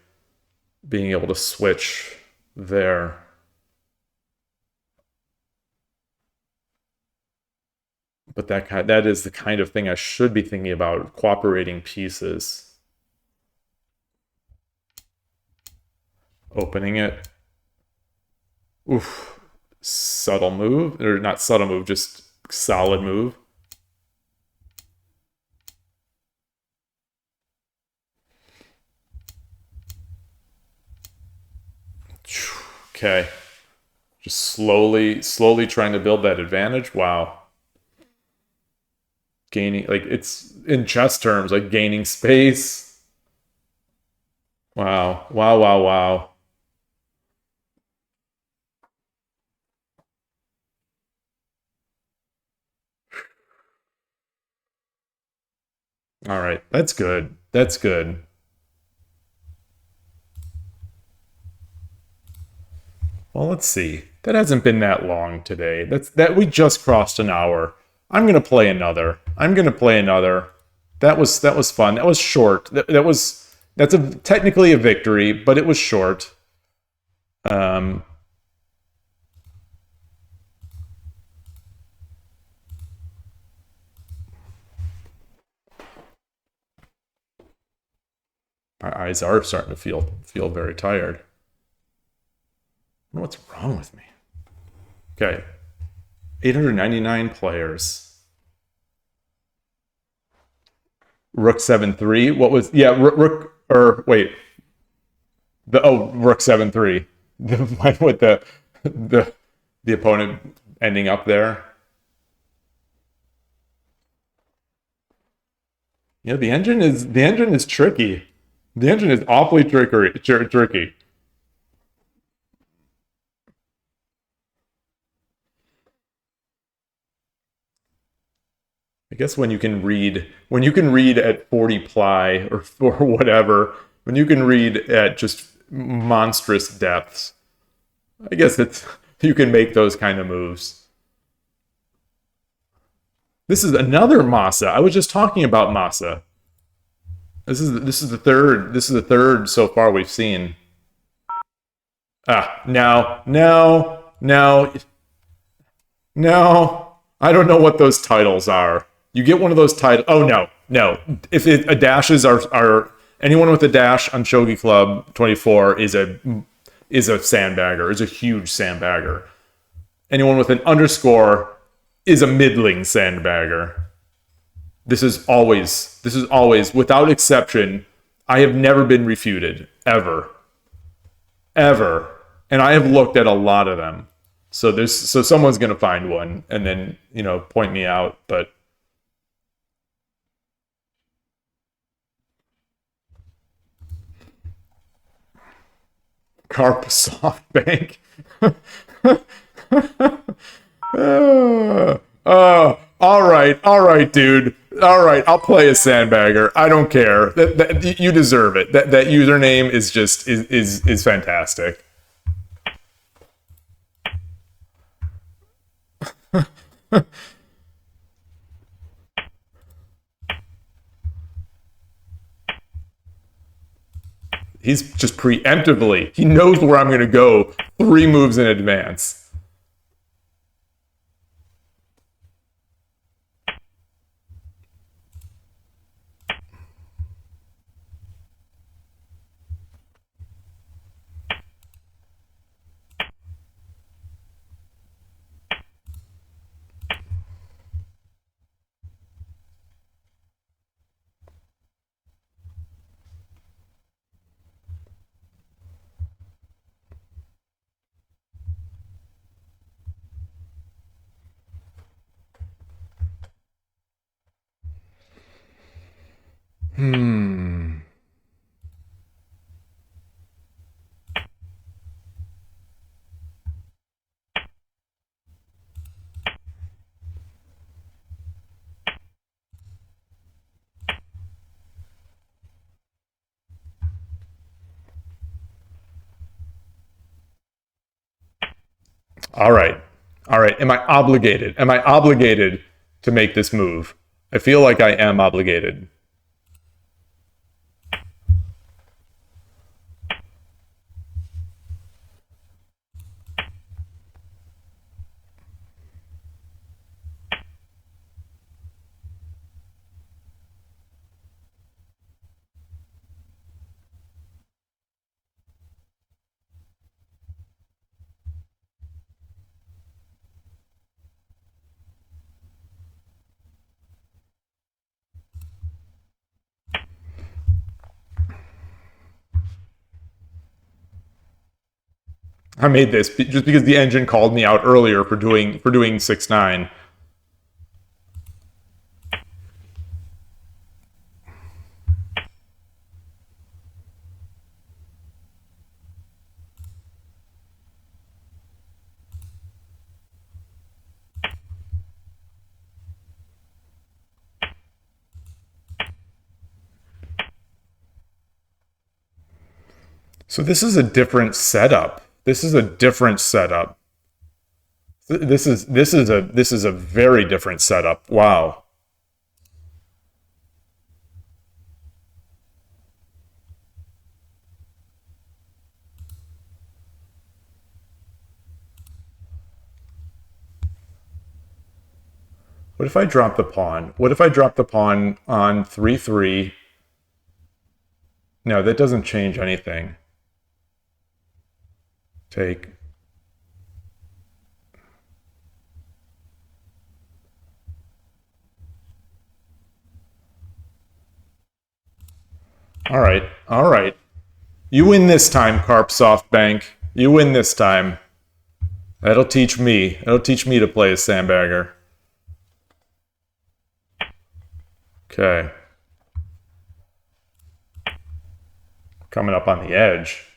Being able to switch there. But that is the kind of thing I should be thinking about, cooperating pieces. Opening it. Oof. Subtle move, or not subtle move, just solid move. Okay. Just slowly trying to build that advantage. Wow. Gaining, like, it's in chess terms, like gaining space. Wow. All right. That's good. That's good. Well, let's see. That hasn't been that long today. That we just crossed an hour. I'm gonna play another. I'm gonna play another. That was fun. That was short. That's technically a victory, but it was short. Um, my eyes are starting to feel very tired. I don't know what's wrong with me. Okay, 899 players. Rook 7-3. What was Rook or wait the Rook 7-3. The one with the the opponent ending up there. Yeah, the engine is tricky. The engine is awfully tricky. I guess when you can read at 40 ply or whatever, when you can read at just monstrous depths, I guess it's you can make those kind of moves. This is another Masa. I was just talking about Masa. This is the third so far we've seen. Now, no. I don't know what those titles are. You get one of those titles. Oh no, no. If a dashes are anyone with a dash on Shogi Club 24 is a sandbagger. Is a huge sandbagger. Anyone with an underscore is a middling sandbagger. This is always without exception. I have never been refuted ever, ever, and I have looked at a lot of them. So someone's gonna find one and then point me out. But Carp SoftBank. All right, dude. All right, I'll play a sandbagger. I don't care. You deserve it. That username is just is fantastic. He's just preemptively. He knows where I'm going to go 3 moves in advance. Hmm. All right. All right. Am I obligated? Am I obligated to make this move? I feel like I am obligated. I made this just because the engine called me out earlier for doing 6-9. So this is a different setup. This is a different setup. This is a very different setup. Wow. What if I drop the pawn? What if I drop the pawn on 3-3? No, that doesn't change anything. Take. All right, all right. You win this time, Carp SoftBank. You win this time. That'll teach me. That'll teach me to play a sandbagger. Okay. Coming up on the edge.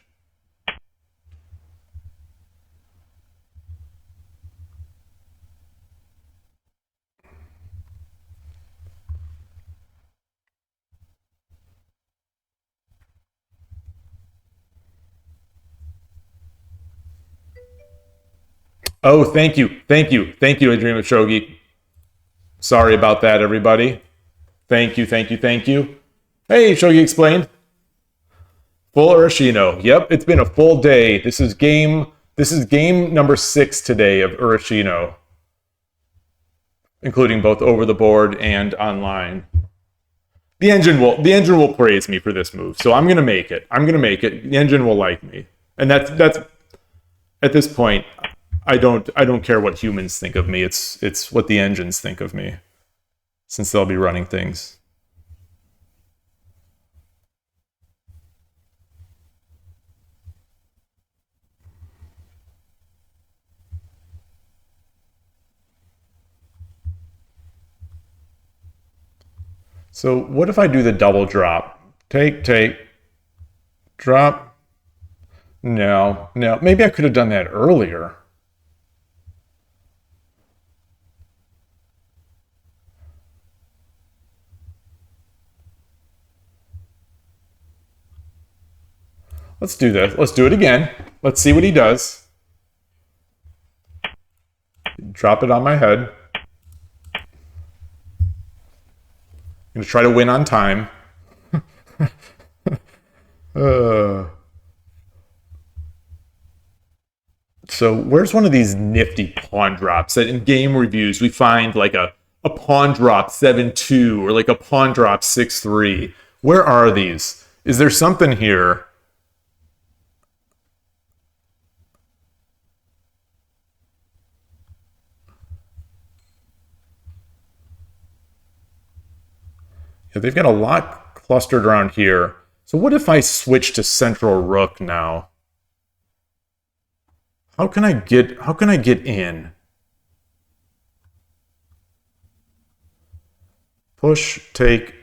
Oh, thank you. Thank you. Thank you, I Dream of Shogi. Sorry about that, everybody. Thank you, thank you, thank you. Hey, Shogi Explained. Full Urashino. Yep, it's been a full day. This is game number 6 today of Urashino, including both over the board and online. The engine will praise me for this move, so I'm gonna make it. I'm gonna make it. The engine will like me, and that's at this point. I don't care what humans think of me. It's what the engines think of me, since they'll be running things. So what if I do the double drop? Take, drop. No. Maybe I could have done that earlier. Let's do this. Let's do it again. Let's see what he does. Drop it on my head. I'm gonna try to win on time. So where's one of these nifty pawn drops that in game reviews we find like a pawn drop 7-2 or like a pawn drop 6-3? Where are these? Is there something here? Yeah, they've got a lot clustered around here. So what if I switch to central rook now? How can I get in? Push, take,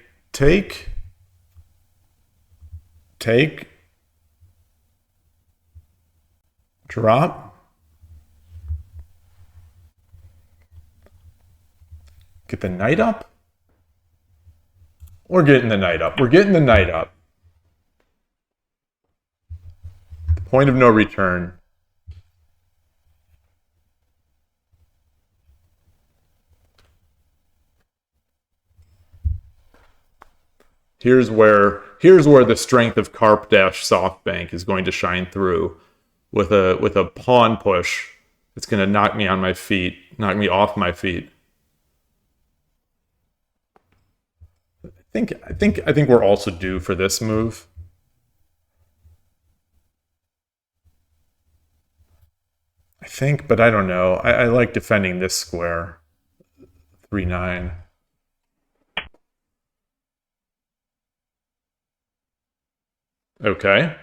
drop. Get the knight up? We're getting the knight up. We're getting the knight up. Point of no return. Here's where the strength of Carp Dash SoftBank is going to shine through with a pawn push. It's going to knock me on my feet, knock me off my feet. I think we're also due for this move. I think, but I don't know. I like defending this square. 3-9. Okay.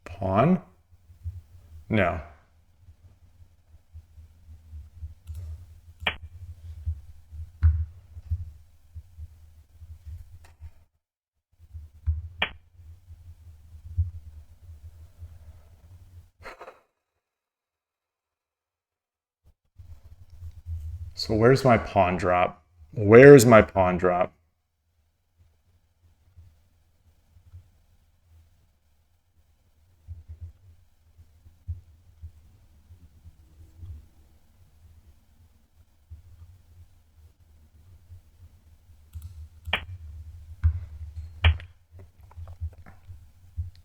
Pawn. No. So where's my pawn drop? Where's my pawn drop?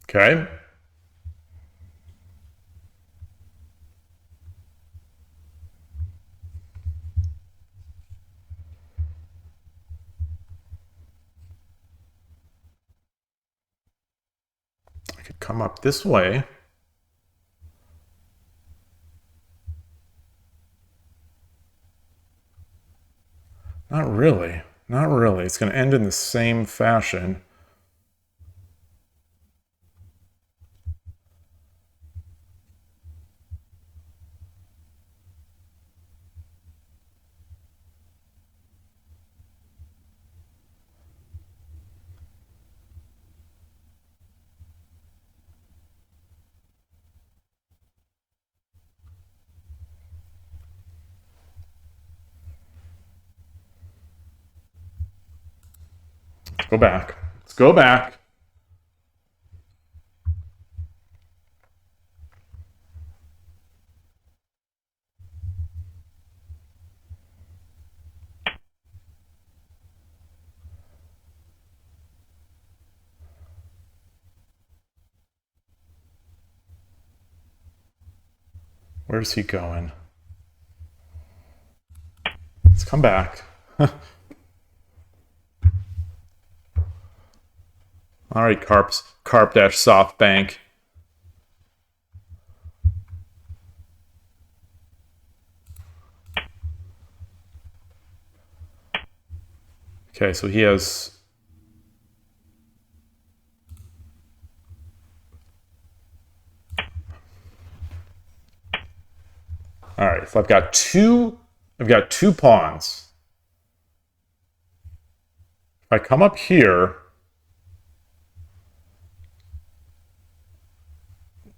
Okay. I could come up this way. Not really. Not really. It's going to end in the same fashion. Let's go back. Let's go back. Where's he going? Let's come back. All right, Carp-SoftBank. Okay, so he has... All right, so I've got two pawns. If I come up here,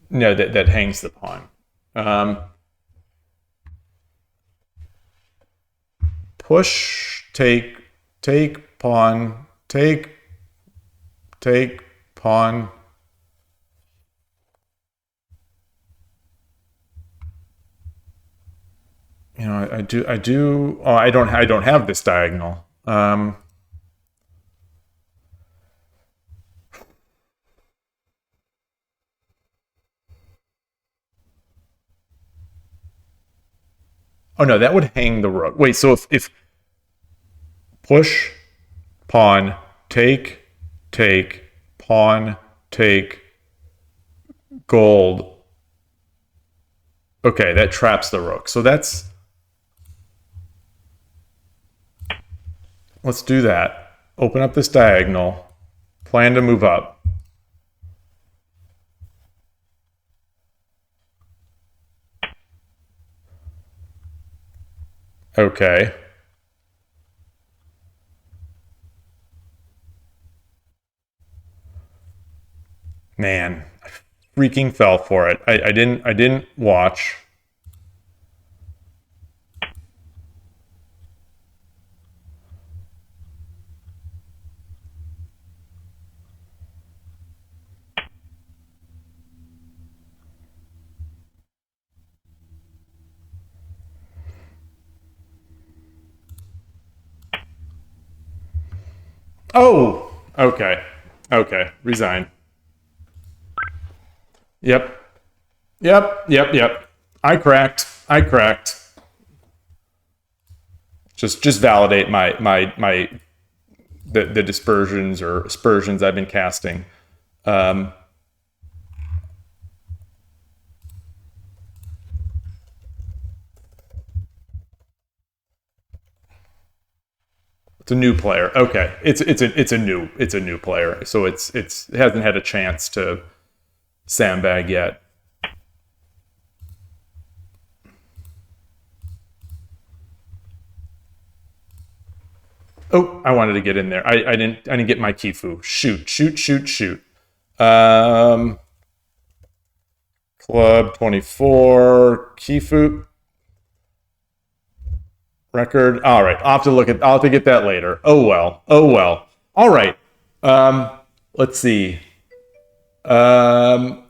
no, that hangs the pawn. Push, take, pawn, take, pawn. You know, I do. Oh, I don't have this diagonal. Oh no, that would hang the rook. Wait, so if push, pawn, take, pawn, take, gold. Okay, that traps the rook. So that's... Let's do that. Open up this diagonal. Plan to move up. Okay. Man, I freaking fell for it. I didn't watch. Oh, okay. Okay, resign. Yep. I cracked. Just validate the dispersions or aspersions I've been casting. It's a new player. Okay, it's a new player. So it hasn't had a chance to sandbag yet. Oh, I wanted to get in there. I didn't get my Kifu. Shoot, shoot, shoot, shoot. Um, Club 24 Kifu record. All right, I'll have to get that later. Oh well. Oh well. All right. Um, let's see. Um,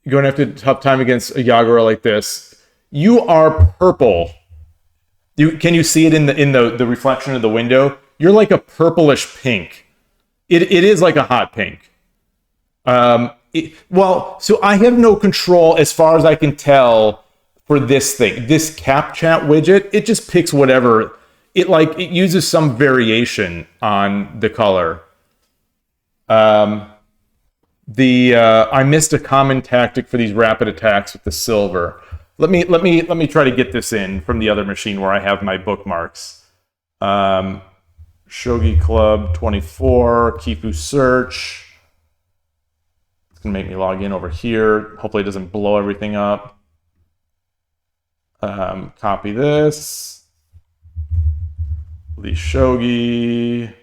you're going to have to tough time against a Yagura like this. You are purple. Can you see it in the reflection of the window? You're like a purplish pink. It is like a hot pink. So I have no control as far as I can tell for this thing. This CapChat widget, it just picks whatever. It uses some variation on the color. I missed a common tactic for these rapid attacks with the silver. Let me try to get this in from the other machine where I have my bookmarks. Shogi Club 24, Kifu search. It's gonna make me log in over here. Hopefully it doesn't blow everything up. Copy this. The Shogi.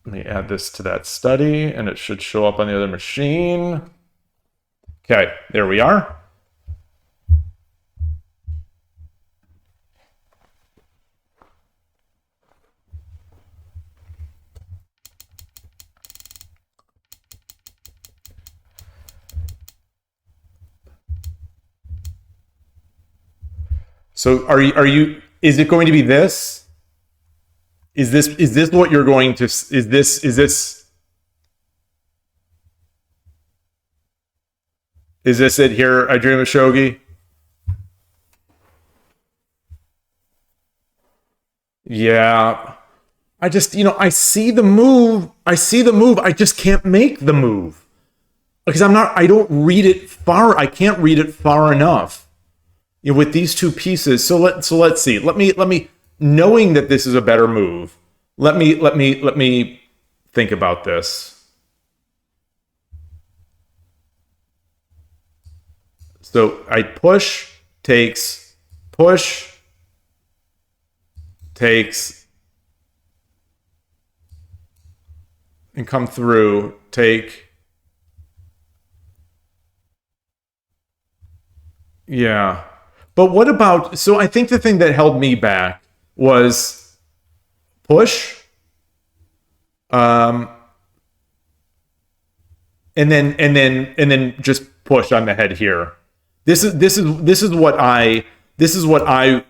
Let me add this to that study, and it should show up on the other machine. Okay, there we are. So is it going to be this? Is this what you're going to is this it here? I dream of Shogi. Yeah. I just, I see the move. I just can't make the move. Because I don't read it far. I can't read it far enough. With these two pieces. So let's see. Let me knowing that this is a better move. Let me think about this. So I push, takes, and come through, take. Yeah. But what about, so I think the thing that held me back was push, um, and then just push on the head here. This is what I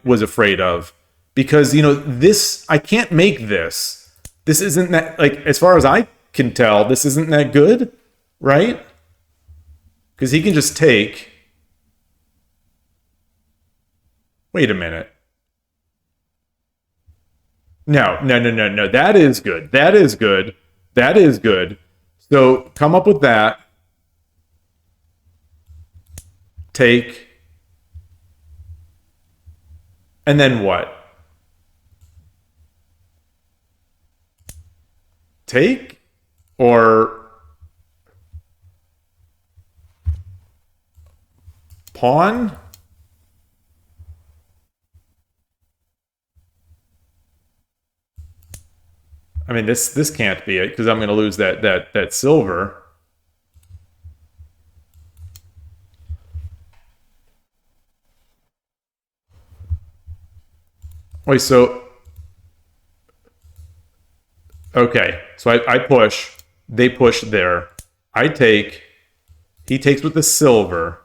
was afraid of, because this, I can't make this. This isn't that, like, as far as I can tell, this isn't that good, right? Because he can just take. Wait a minute. No, no, no, no, no. That is good. That is good. That is good. So come up with that. Take. And then what? Take? Or pawn? I mean, this can't be it, because I'm going to lose that silver. Wait, so okay, so I push, they push there. I take, he takes with the silver.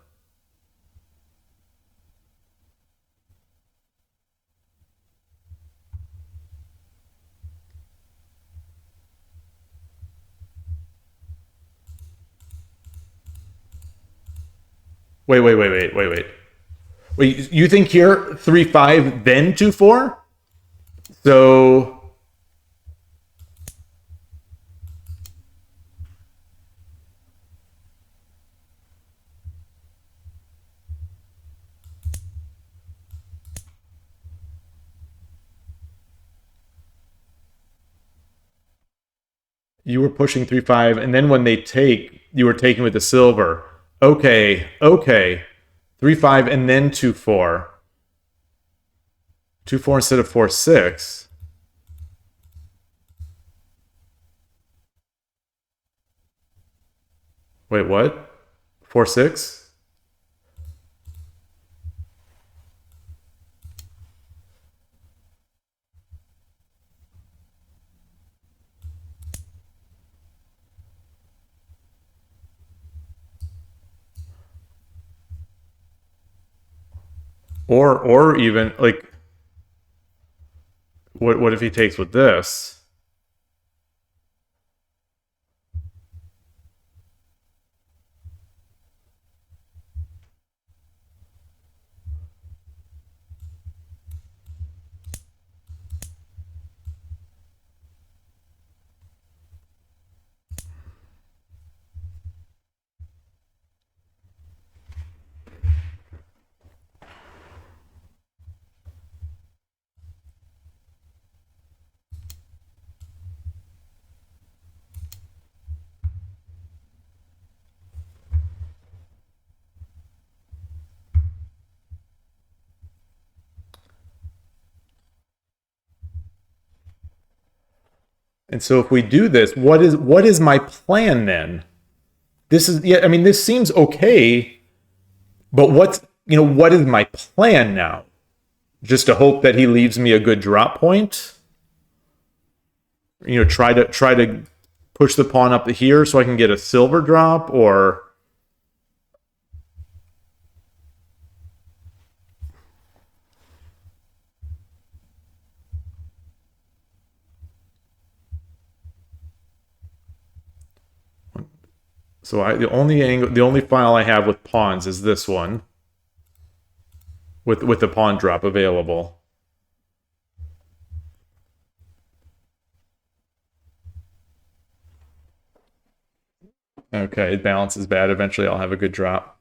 Wait. Wait, you think here 3-5, then 2-4? So You were pushing 3-5, and then when they take, you were taking with the silver. Okay, okay. 3-5 and then 2-4. 2-4 instead of 4-6. Wait, what? 4-6? Or even like, what if he takes with this? And so if we do this, what is my plan then? This is, yeah, I mean, this seems okay, but what is my plan now? Just to hope that he leaves me a good drop point? Try to push the pawn up here so I can get a silver drop, or so the only file I have with pawns is this one with the pawn drop available. Okay, balance is bad. Eventually I'll have a good drop.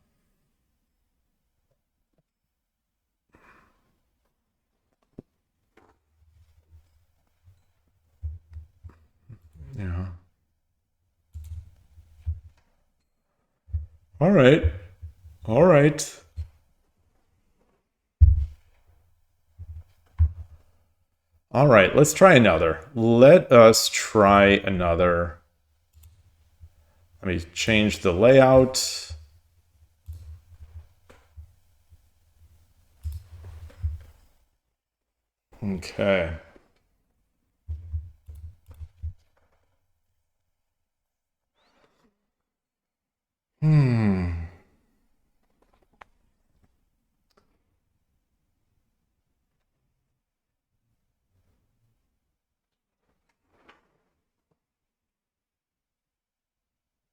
Yeah. All right. All right. All right, let's try another. Let us try another. Let me change the layout. Okay.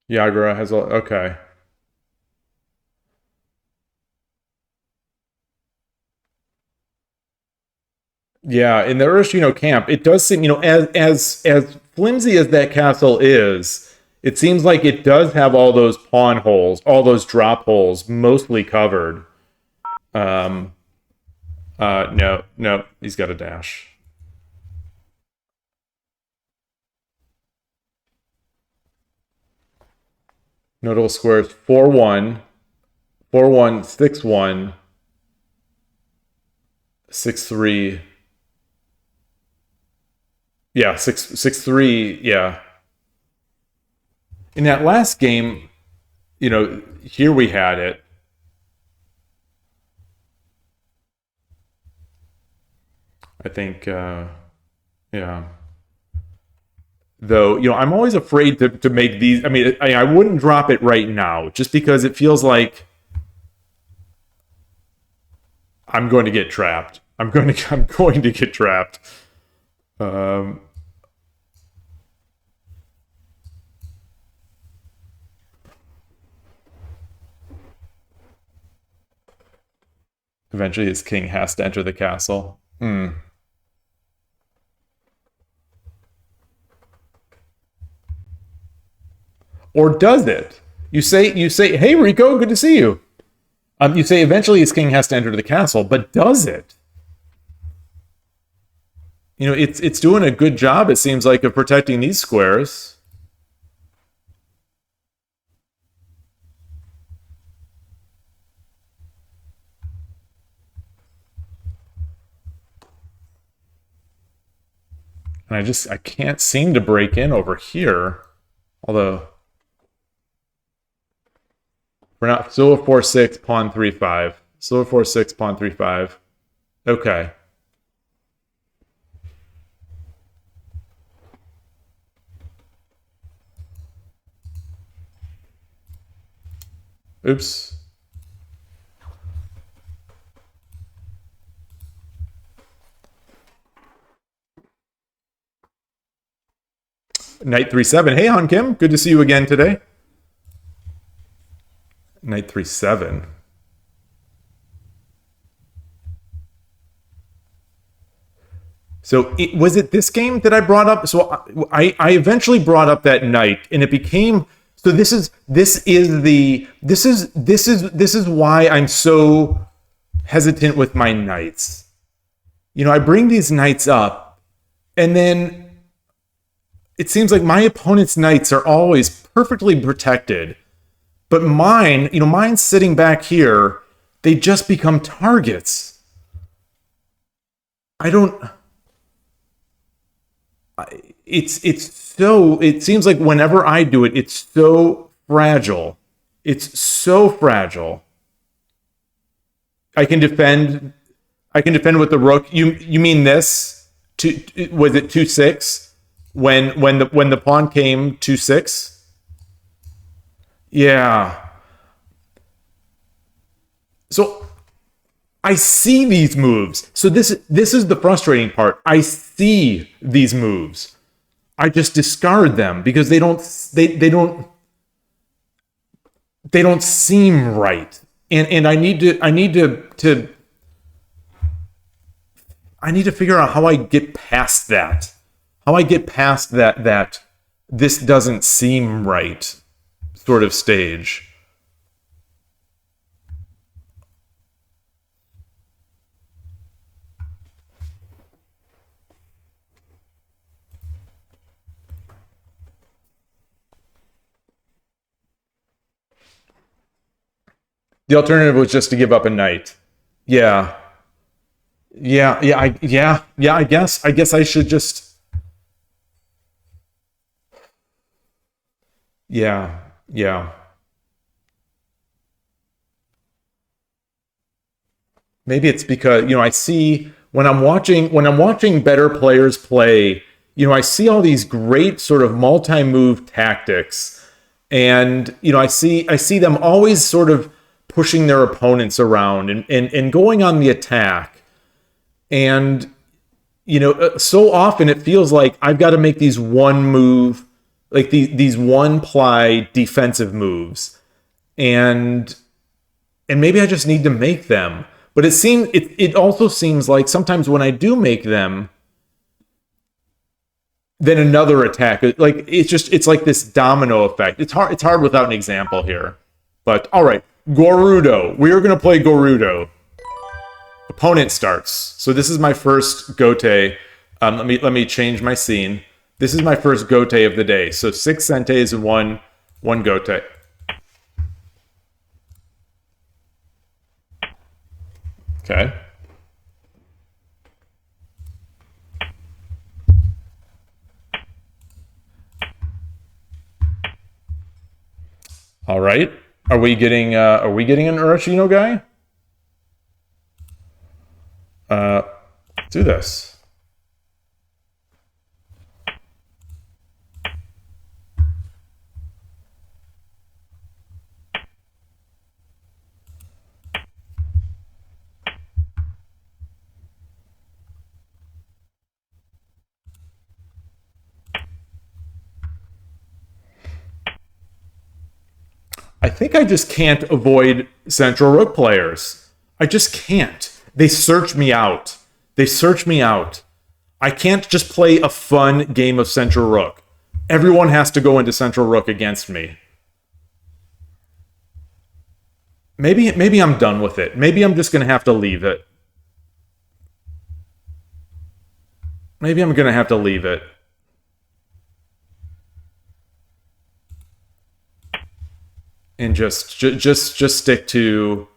Yagura has a, okay. Yeah, in the Urshino camp, it does seem, as flimsy as that castle is, it seems like it does have all those pawn holes, all those drop holes, mostly covered. Um, no, no, he's got a dash. Notable squares 4-1, 4-1, 6-1, 6-3. Yeah, 6-3. Yeah. In that last game, here we had it. I think, yeah. Though, I'm always afraid to make these. I mean, I wouldn't drop it right now just because it feels like I'm going to get trapped. I'm going to get trapped. Eventually, his king has to enter the castle. Or does it? You say, hey Rico, good to see you. You say eventually his king has to enter the castle, but does it? It's doing a good job, it seems like, of protecting these squares. And I can't seem to break in over here. Although, we're not, silver 4-6, pawn 3-5. Silver 4-6, pawn 3-5. Okay. Oops. Knight 3-7. Hey, Han Kim. Good to see you again today. Knight 3-7. So was it this game that I brought up? So I eventually brought up that knight, and it became, so this is why I'm so hesitant with my knights. You know, I bring these knights up, and then it seems like my opponent's knights are always perfectly protected, but mine, you know, mine's sitting back here, they just become targets. It seems like whenever I do it, it's so fragile. It's so fragile. I can defend with the rook. You mean this? Was it 2-6 when the pawn came 2-6? Yeah. So I see these moves. So this is the frustrating part. I see these moves. I just discard them because they don't seem right. And I need to figure out how I get past that. How I get past that this doesn't seem right sort of stage. The alternative was just to give up a knight. Yeah. I guess I should just. Yeah. Maybe it's because, you know, I see when I'm watching better players play, you know, I see all these great sort of multi-move tactics, and you know, I see them always sort of pushing their opponents around and going on the attack. And, you know, so often it feels like I've got to make these one move, like these one ply defensive moves. And maybe I just need to make them. But it also seems like sometimes when I do make them, then another attack, like it's like this domino effect. It's hard without an example here. But all right. Gorudo. We are going to play Gorudo. Opponent starts. So this is my first gote. Let me change my scene. This is my first gote of the day. So 6 centes and one gote. Okay. All right. Are we getting an Urashino guy? Let's do this. I think I just can't avoid Central Rook players. I just can't. They search me out. I can't just play a fun game of Central Rook. Everyone has to go into Central Rook against me. Maybe I'm done with it. Maybe I'm just going to have to leave it. And just stick to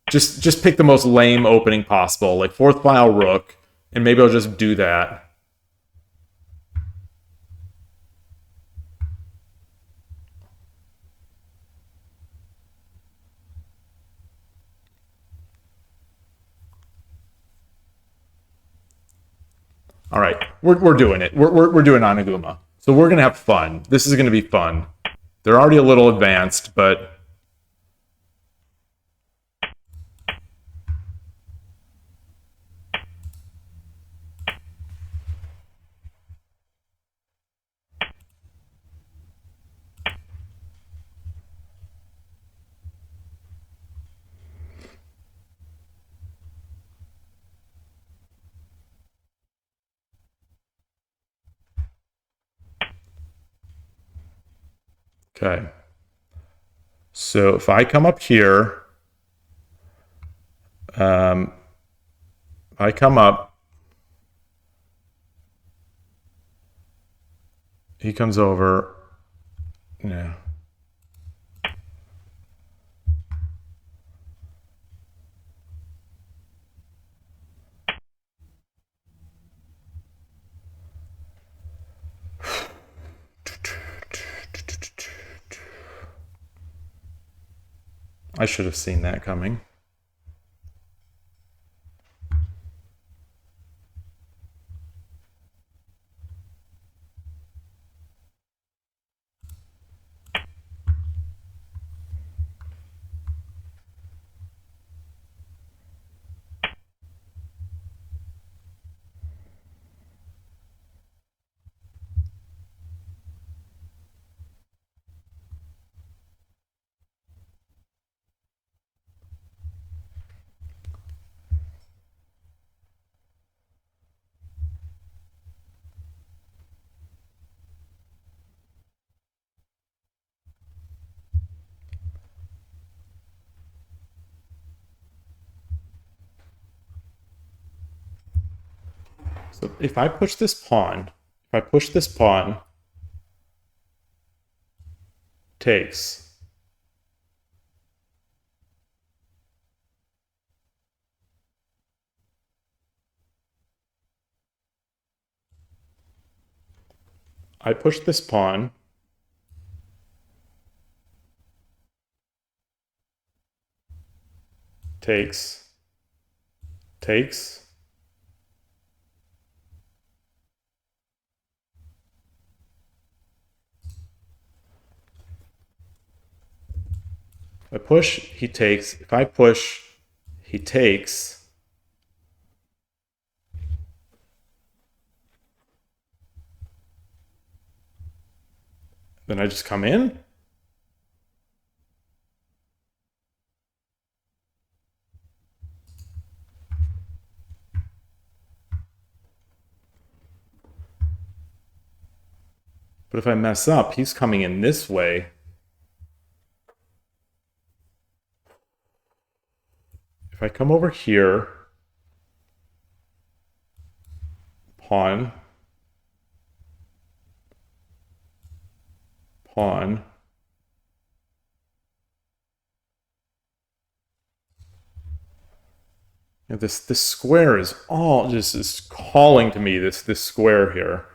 just pick the most lame opening possible, like 4th file rook, and maybe I'll just do that. All right, we're doing it. We're doing Anaguma. So we're gonna have fun. This is gonna be fun. They're already a little advanced, but okay. So if I come up here, I come up, he comes over. Yeah. I should have seen that coming. So if I push this pawn, takes. I push this pawn. Takes. Takes. If I push, he takes. If I push, he takes. Then I just come in. But if I mess up, he's coming in this way. If I come over here, pawn, pawn, you know, this square is all just is calling to me. This square here.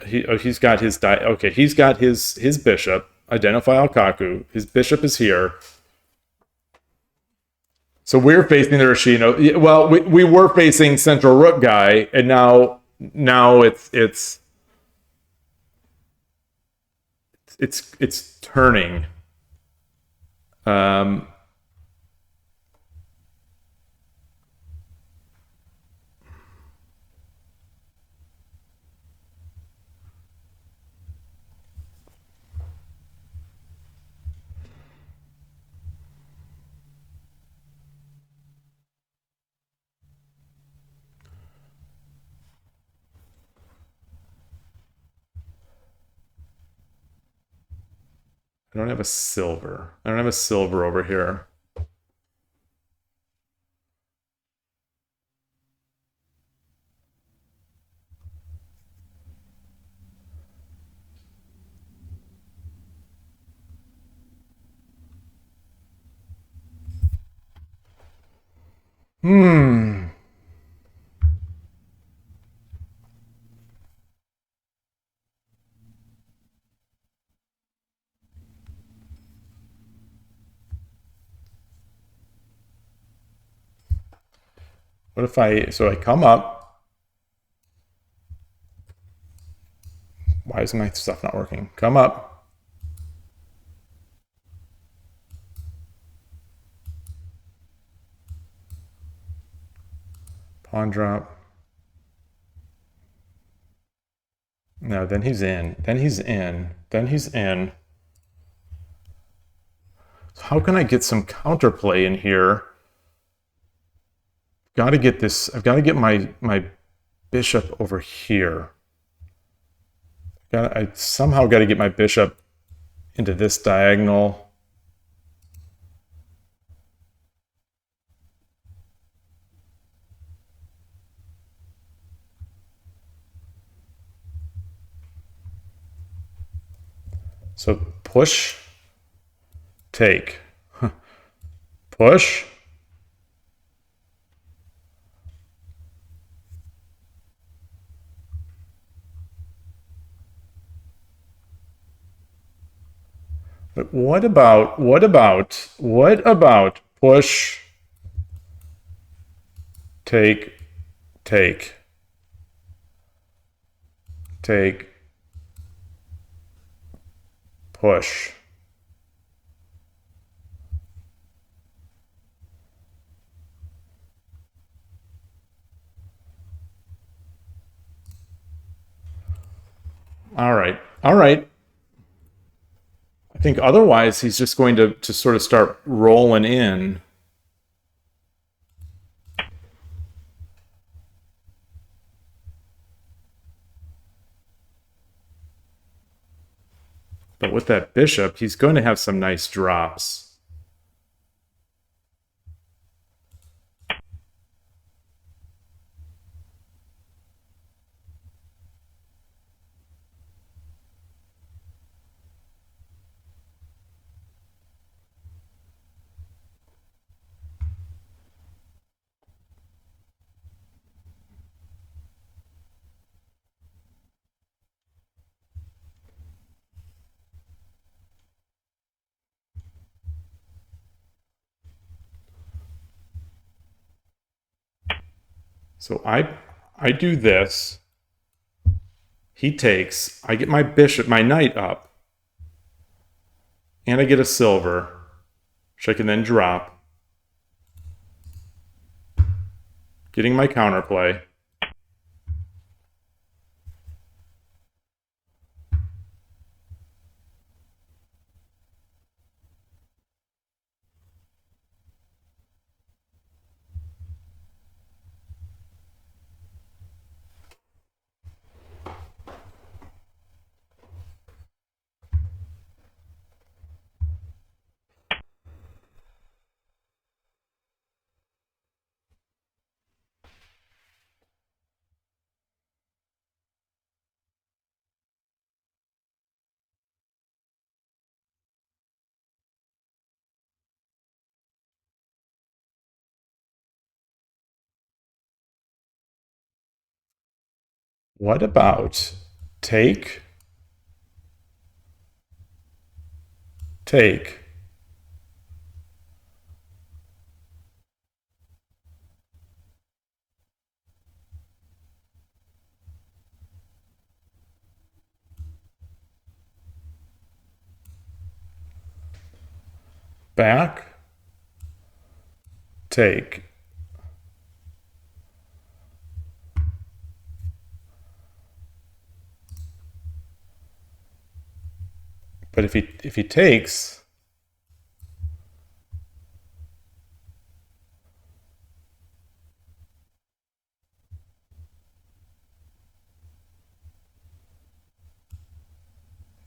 He's got his okay. He's got his bishop. Identify Alkaku. His bishop is here. So we're facing the Rashino. Well, we were facing central rook guy, and now it's turning. I don't have a silver. I don't have a silver over here. What if I come up. Why is my stuff not working? Come up. Pawn drop. No, then he's in. Then he's in. Then he's in. So how can I get some counterplay in here? Got to get this. I've got to get my bishop over here. I somehow got to get my bishop into this diagonal. So push, take, push. But what about push, take, take, take, push. All right. All right. I think otherwise he's just going to sort of start rolling in. But with that bishop, he's going to have some nice drops. So I do this. He takes. I get my bishop, my knight up. And I get a silver, which I can then drop. Getting my counterplay. What about take, take, back, take. But if he takes,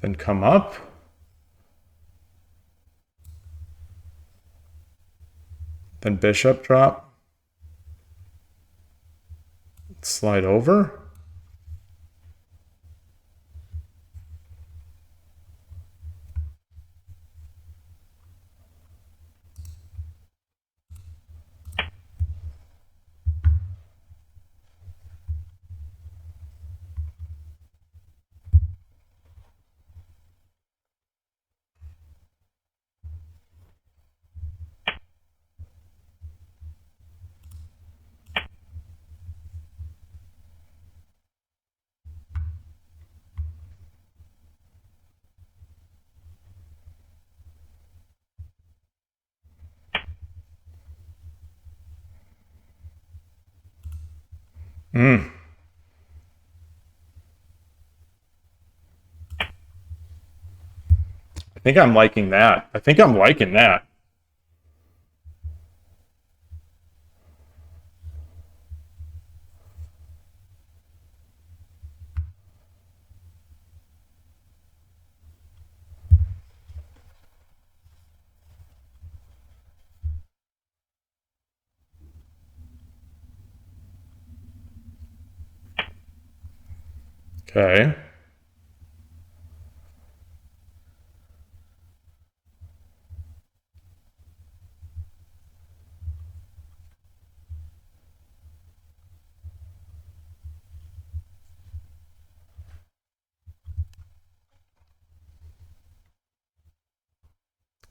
then come up, then bishop drop, slide over. Mm. I think I'm liking that. I think I'm liking that. Okay.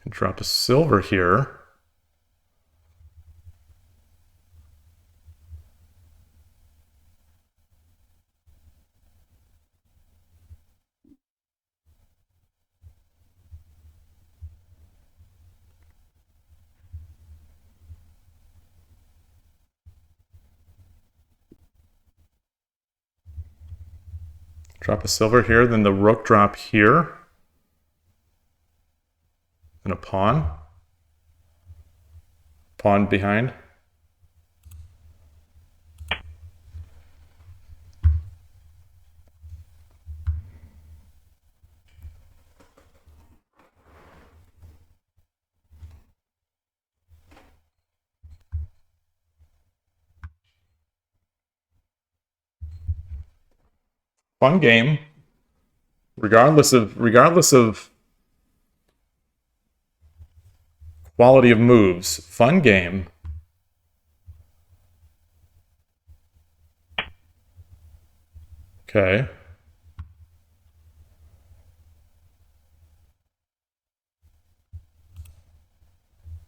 Drop a silver here. Drop a silver here, then the rook drop here. And a pawn. Pawn behind. Fun game. Regardless of quality of moves, fun game. Okay.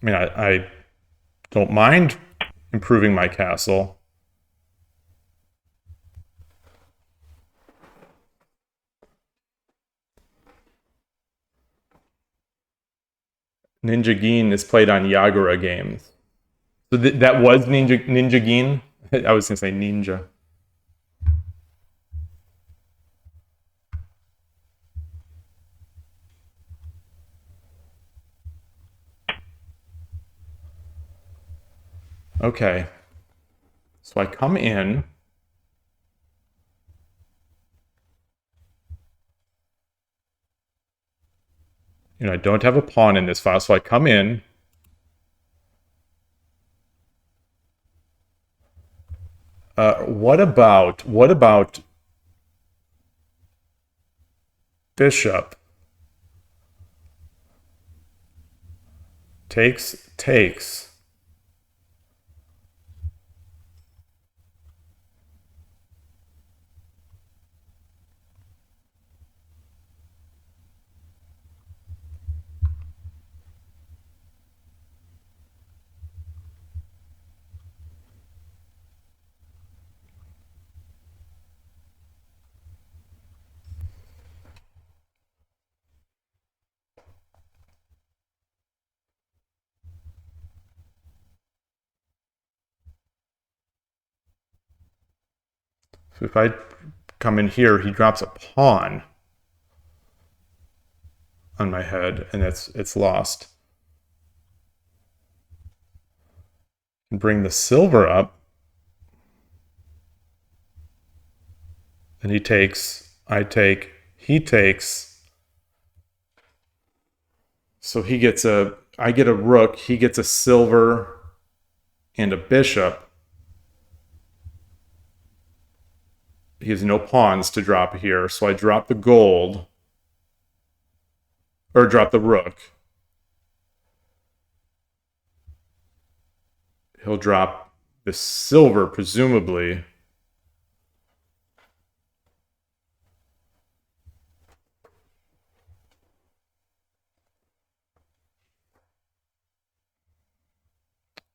I mean, I don't mind improving my castle. Ninja Geen is played on Yagura games. So that was Ninja Geen? I was going to say Ninja. Okay. So I come in. I don't have a pawn in this file, so I come in. What about bishop? Takes. So if I come in here, he drops a pawn on my head, and it's lost. And bring the silver up, and he takes, I take, he takes. So I get a rook, he gets a silver and a bishop. He has no pawns to drop here, so I drop the gold, or drop the rook. He'll drop the silver, presumably.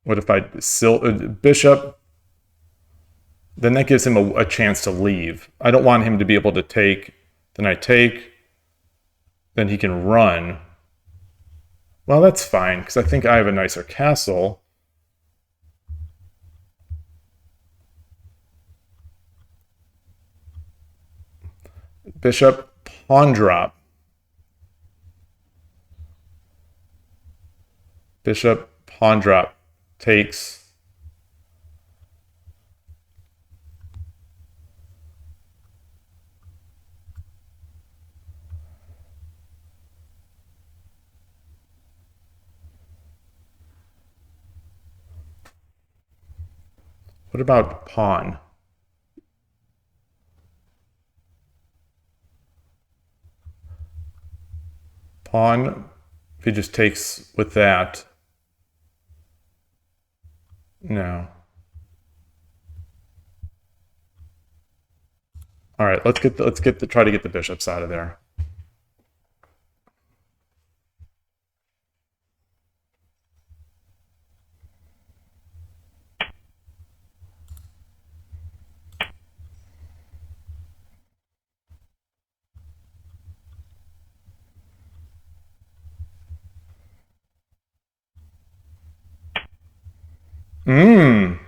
What if I bishop? Then that gives him a chance to leave. I don't want him to be able to take. Then I take. Then he can run. Well, that's fine, because I think I have a nicer castle. Bishop, pawn drop. Bishop, pawn drop. Takes. What about pawn? Pawn, if he just takes with that. No. All right, try to get the bishops out of there. Mmm.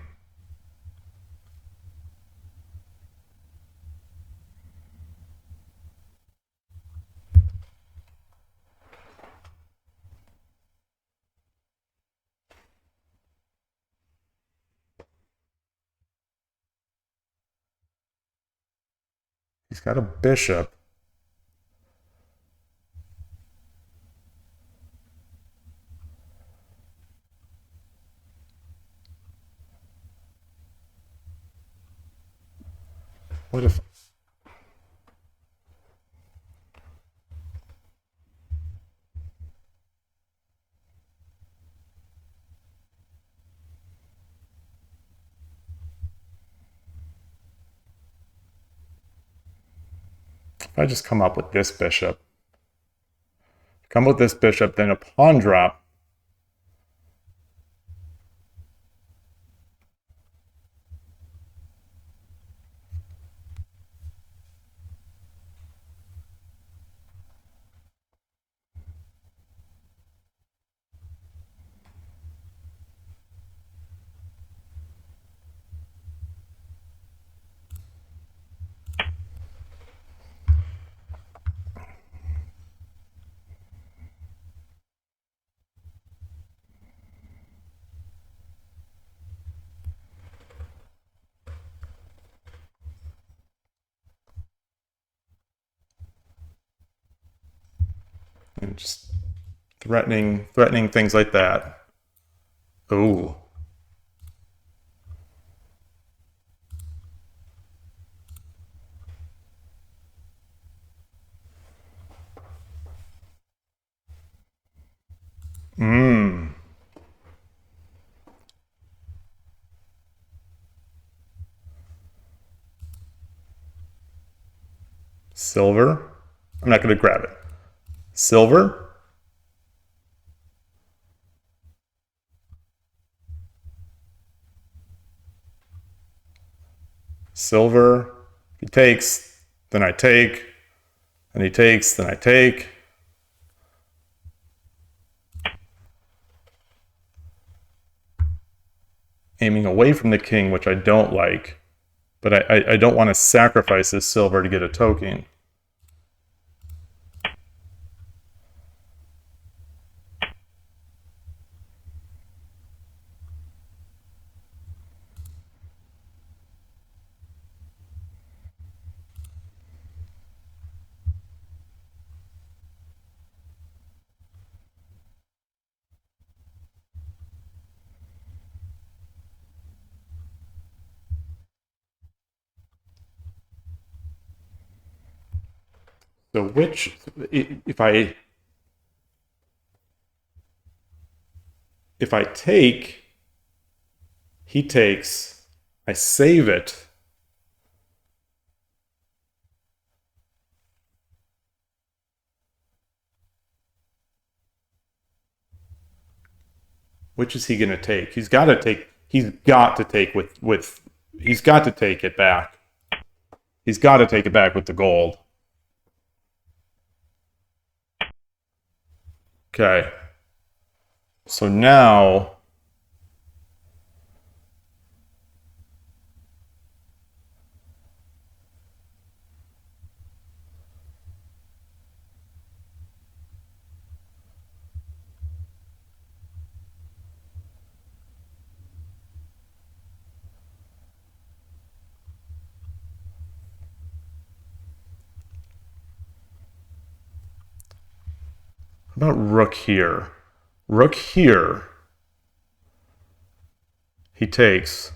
He's got a bishop. What if... If I just come up with this bishop, then a pawn drop. And just threatening things like that. Ooh. Mmm. Silver. I'm not going to grab it. Silver. Silver. He takes, then I take. And he takes, then I take. Aiming away from the king, which I don't like. But I don't want to sacrifice this silver to get a token. So if I take, he takes, I save it. Which is he going to take? He's got to take it back. He's got to take it back with the gold. Okay. So now about rook here? Rook here. He takes.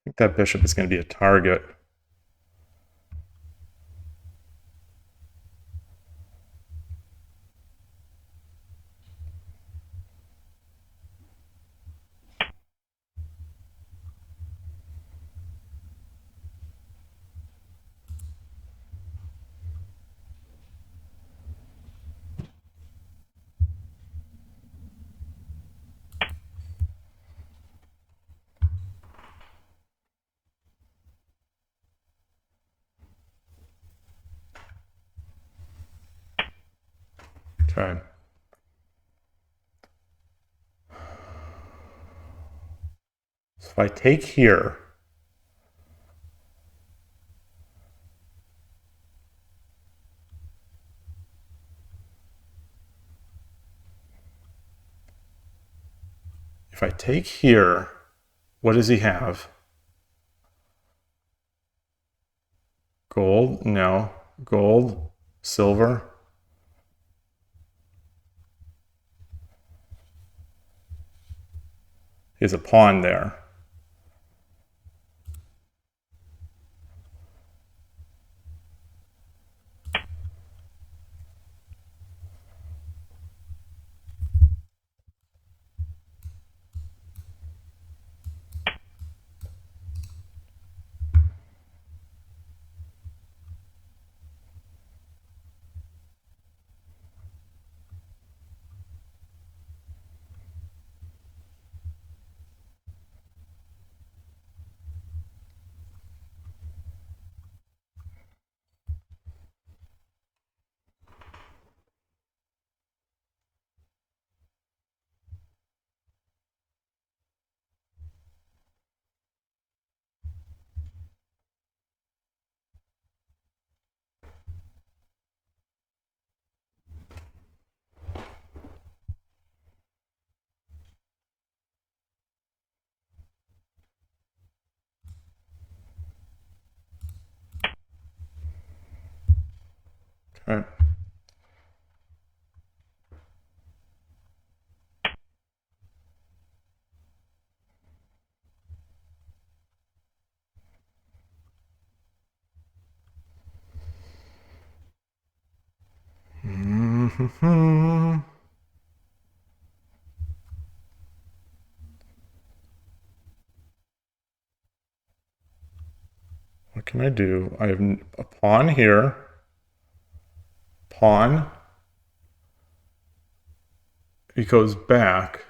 I think that bishop is going to be a target. Okay. So if I take here, what does he have? Gold? No. Gold? Silver? He has a pawn there. Okay. What can I do? I have a pawn here. Pawn. He goes back.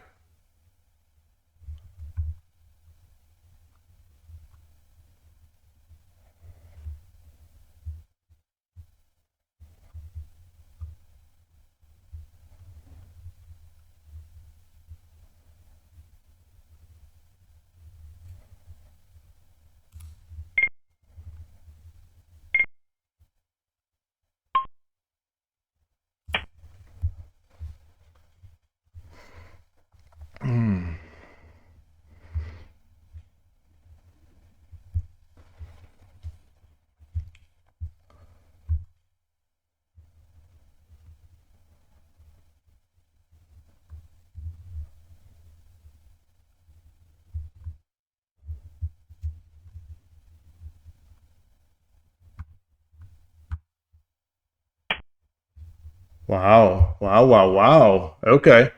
Wow. Wow, wow, wow. Okay.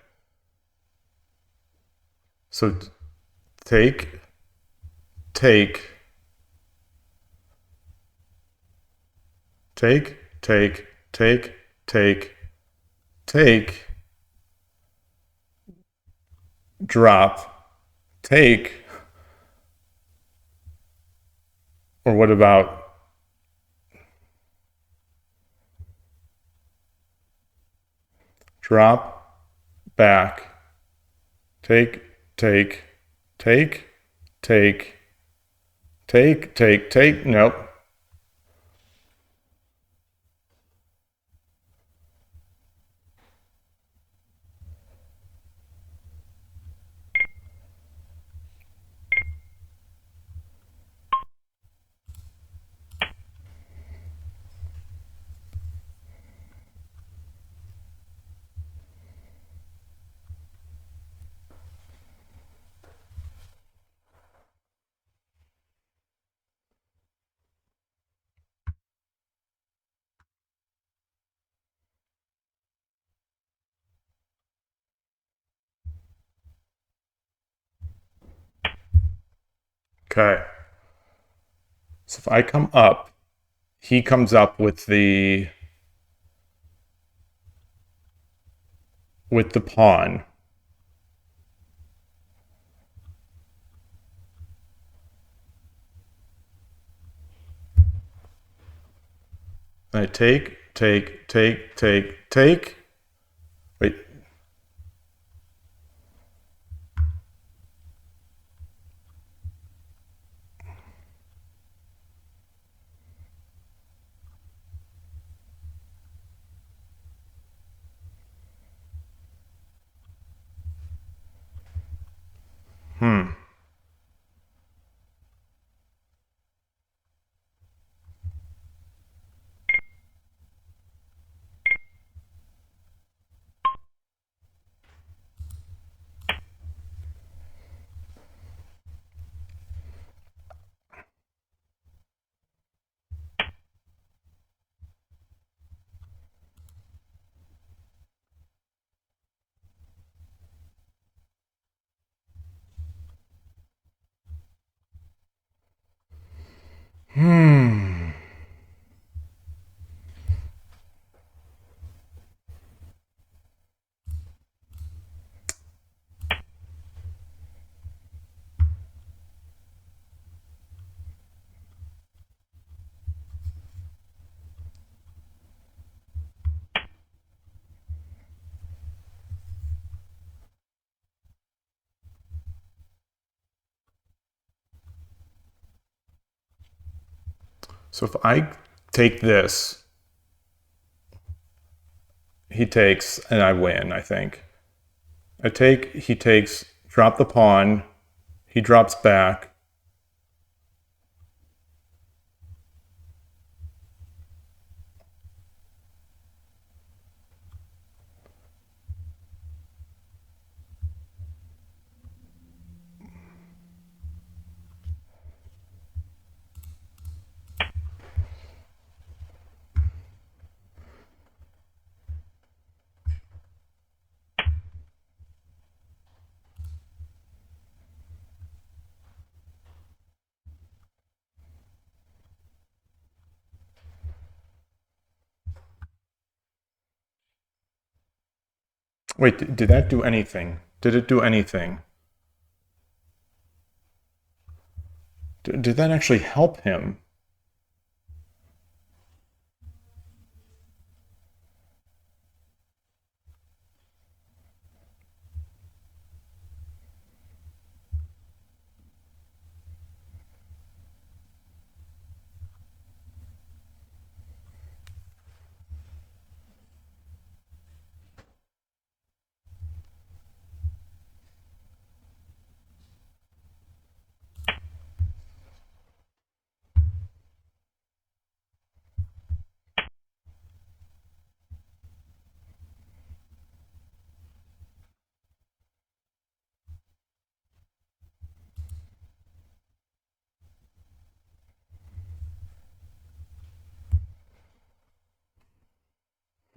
So take, take, take, take, take, take, take, drop, take, Or what about drop, back, take, take, take, take, take. Nope. Okay. So if I come up, he comes up with the pawn. I take, take. Wait. So if I take this, he takes, and I win, I think. I take, he takes, drop the pawn, he drops back. Wait, did that do anything? Did it do anything? Did that actually help him?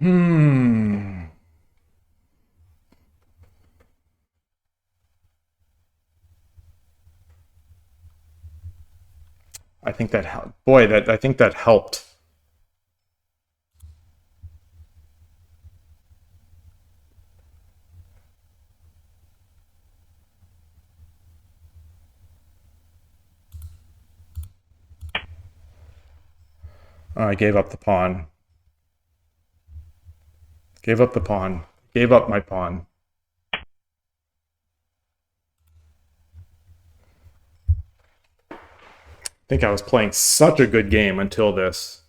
Hmm. I think that helped. Boy, that I think that helped. I gave up the pawn. Gave up the pawn. Gave up my pawn. I think I was playing such a good game until this.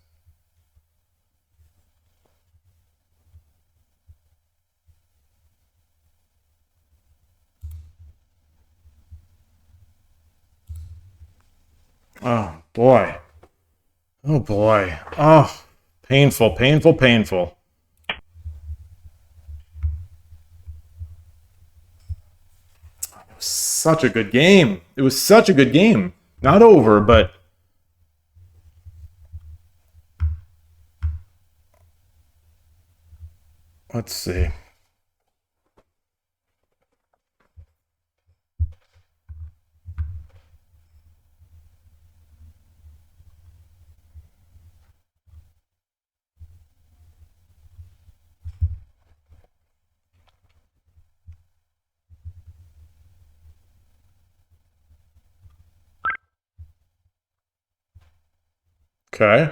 Oh, boy. Oh, boy. Oh, painful, painful, painful. It was such a good game. It was such a good game. Not over, but... Let's see. Okay.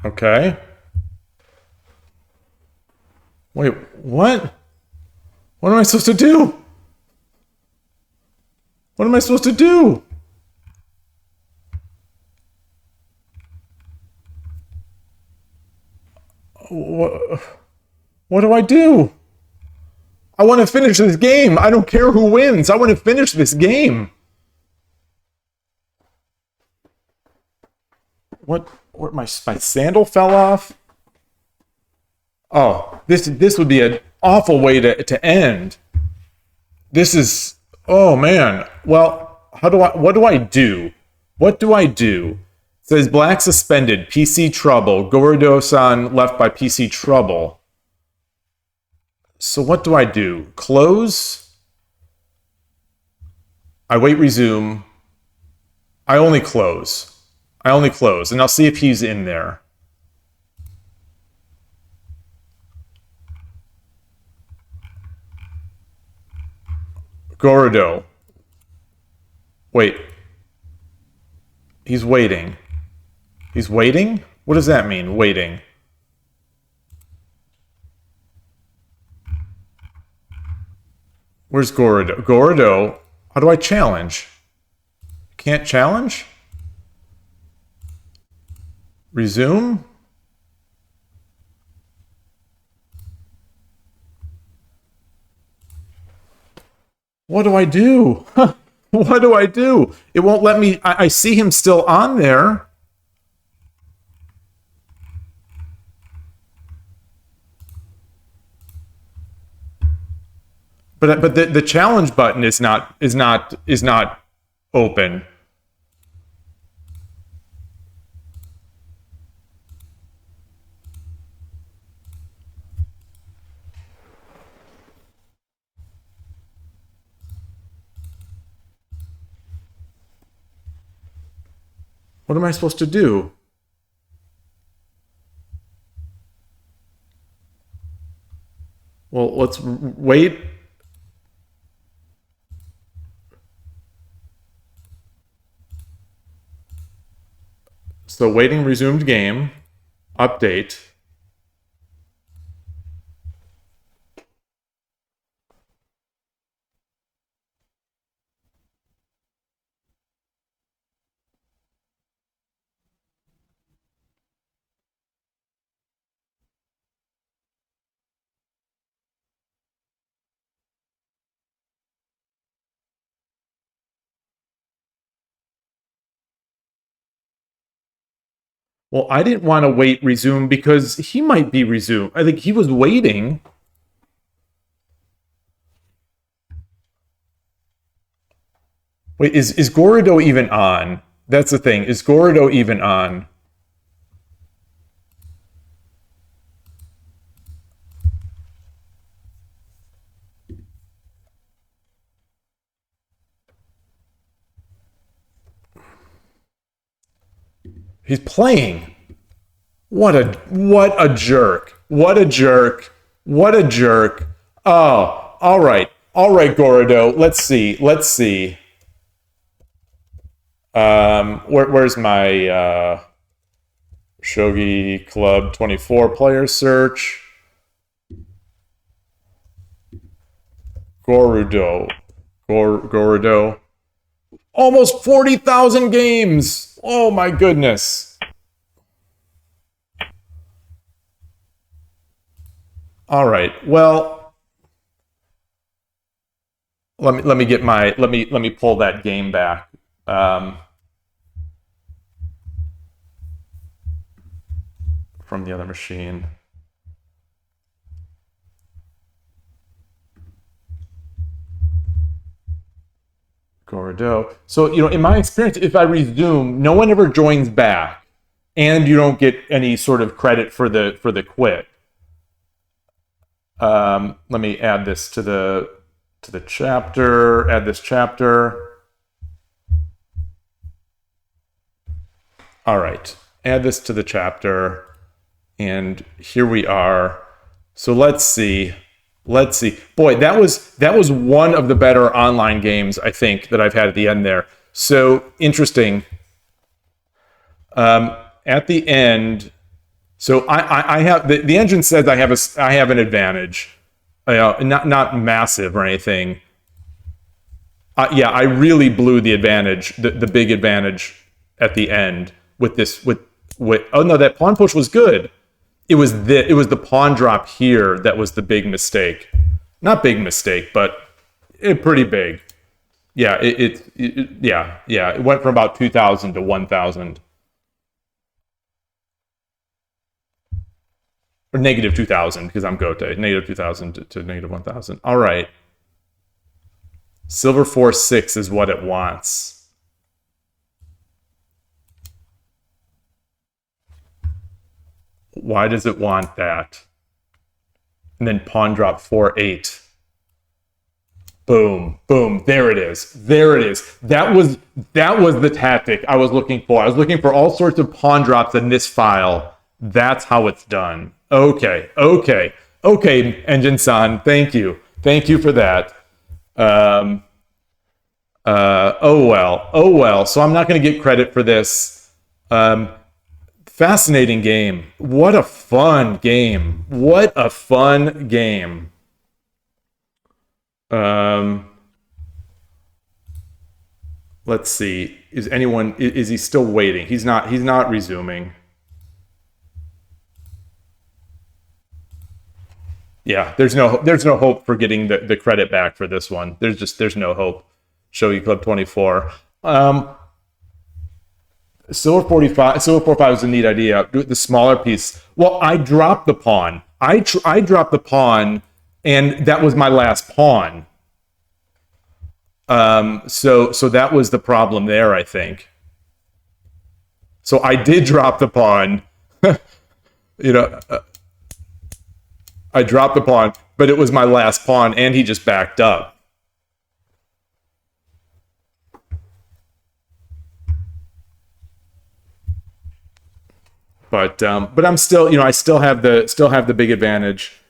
Okay. Wait, what? What am I supposed to do? What am I supposed to do? What do I do? I want to finish this game. I don't care who wins. I want to finish this game. What my sandal fell off? Oh, this would be an awful way to end. This is, oh man. Well, what do I do? What do I do? It says black suspended, PC trouble. Gorodo-san left by PC trouble. So what do I do? Close? I wait, resume. I only close. And I'll see if he's in there. Gorodo. Wait. He's waiting. He's waiting? What does that mean, waiting? Where's Gorodo? Gorodo, how do I challenge? Can't challenge? Resume? What do I do? What do I do? It won't let me. I see him still on there. But the challenge button is not open. What am I supposed to do? Well, let's wait. So waiting resumed game. Update. Well, I didn't want to wait resume because he might be resumed. I think he was waiting. Wait, is Gorodo even on? That's the thing. Is Gorodo even on? He's playing. What a jerk. What a jerk. What a jerk. Oh, all right. All right, Gorodo. Let's see. Let's see. Where's my Shogi Club 24 player search? Gorodo. Gorodo. Almost 40,000 games. Oh my goodness. All right. Well, let me get my let me pull that game back. From the other machine. Gordo. So, in my experience, if I resume, no one ever joins back, and you don't get any sort of credit for the quit. Let me add this to the chapter. Add this chapter. All right. Add this to the chapter, and here we are. So let's see. Let's see. Boy, that was one of the better online games, I think, that I've had at the end there. So interesting. At the end, so I have the engine says I have an advantage, not massive or anything. Yeah, I really blew the advantage, the big advantage at the end with this with oh no, that pawn push was good. It was the pawn drop here that was the big mistake. Not big mistake, but pretty big. Yeah, yeah. It went from about 2,000 to 1,000. Or negative 2,000, because I'm Gote. Negative 2,000 to negative 1,000. All right. Silver 4-6 is what it wants. Why does it want that? And then pawn drop 4-8. Boom, boom. There it is. There it is. That was the tactic I was looking for. I was looking for all sorts of pawn drops in this file. That's how it's done. Okay, Engine-san. Thank you for that. Oh well. So I'm not going to get credit for this. Fascinating game. What a fun game. Let's see. Is he still waiting? He's not resuming. Yeah, there's no hope for getting the credit back for this one. There's no hope. Shogi Club 24. Silver 45 is a neat idea. Do it the smaller piece. Well, I dropped the pawn. I dropped the pawn, and that was my last pawn. So that was the problem there, I think. So I did drop the pawn. I dropped the pawn, but it was my last pawn, and he just backed up. But I'm still, I still have the big advantage.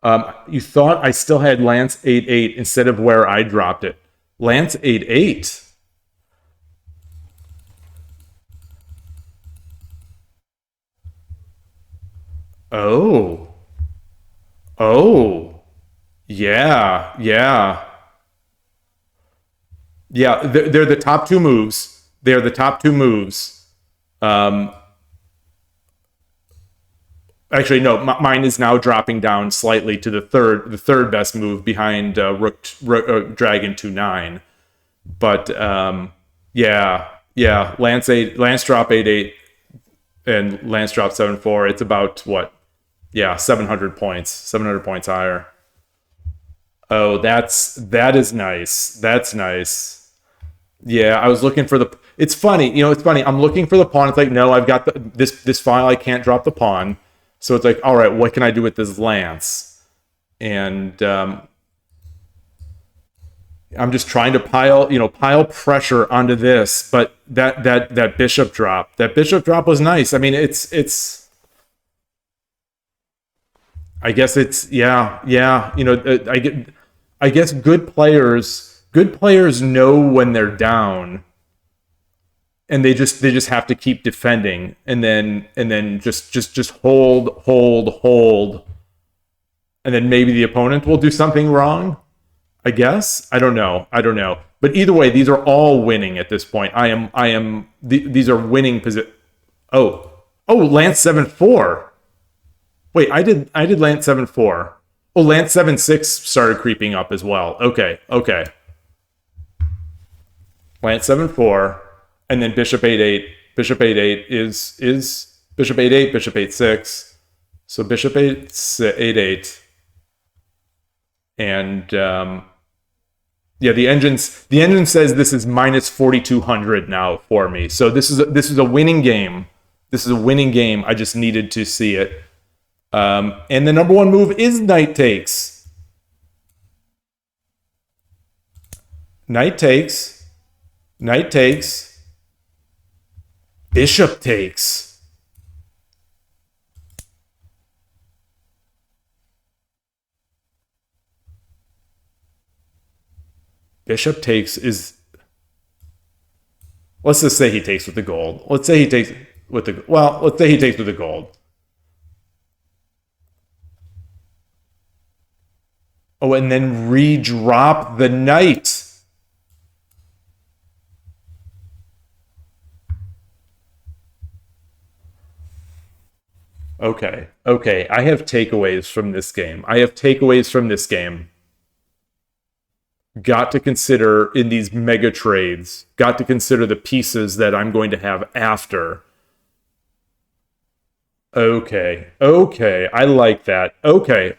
You thought I still had Lance 8-8 instead of where I dropped it. Lance 8-8. Oh. Yeah. They're the top two moves. They're the top two moves. Actually, no. Mine is now dropping down slightly to the third best move behind Rook Dragon 2-9. But yeah. Lance drop 8-8 and Lance drop 7-4. It's about what? Yeah, 700 points higher. Oh, that is nice. That's nice. Yeah, I was looking for the. It's funny, I'm looking for the pawn. It's like, no, I've got this file. I can't drop the pawn. So it's like, all right, what can I do with this lance? And I'm just trying to pile pressure onto this. But that bishop drop was nice. I mean, it's. I guess it's yeah. I guess good players know when they're down, and they just have to keep defending, and then just hold, and then maybe the opponent will do something wrong. I guess I don't know. But either way, these are all winning at this point. These are winning position. Oh, Lance 7-4. Wait, I did Lance 7-4. Oh, Lance 7-6 started creeping up as well. Okay. Lance 7-4, and then Bishop 8-8. Bishop 8-8 is Bishop 8-8, Bishop 8-6. So Bishop 8-8, and yeah, the engine says this is minus 4,200 now for me. So this is a winning game. This is a winning game. I just needed to see it. And the number one move is knight takes. Knight takes. Knight takes. Bishop takes. Bishop takes is... Let's just say he takes with the gold. Let's say he takes with the gold. Oh, and then redrop the knight. Okay. I have takeaways from this game. Got to consider in these mega trades. Got to consider the pieces that I'm going to have after. Okay. I like that. Okay.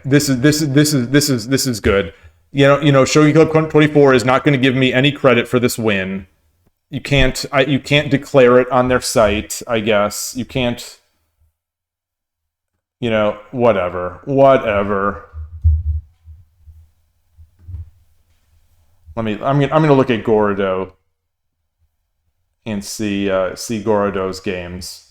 This is good. Shogi Club 24 is not going to give me any credit for this win. You can't declare it on their site, I guess. You can't, whatever. I'm gonna look at Gorodo and see Gorodo's games.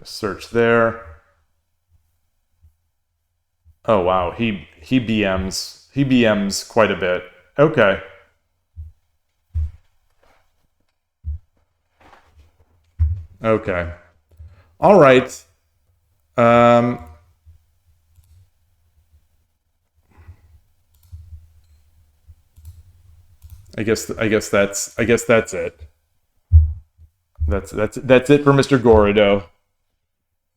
Search there. Oh wow, he BMs quite a bit. Okay. All right. I guess that's it. That's it for Mr. Gorodo.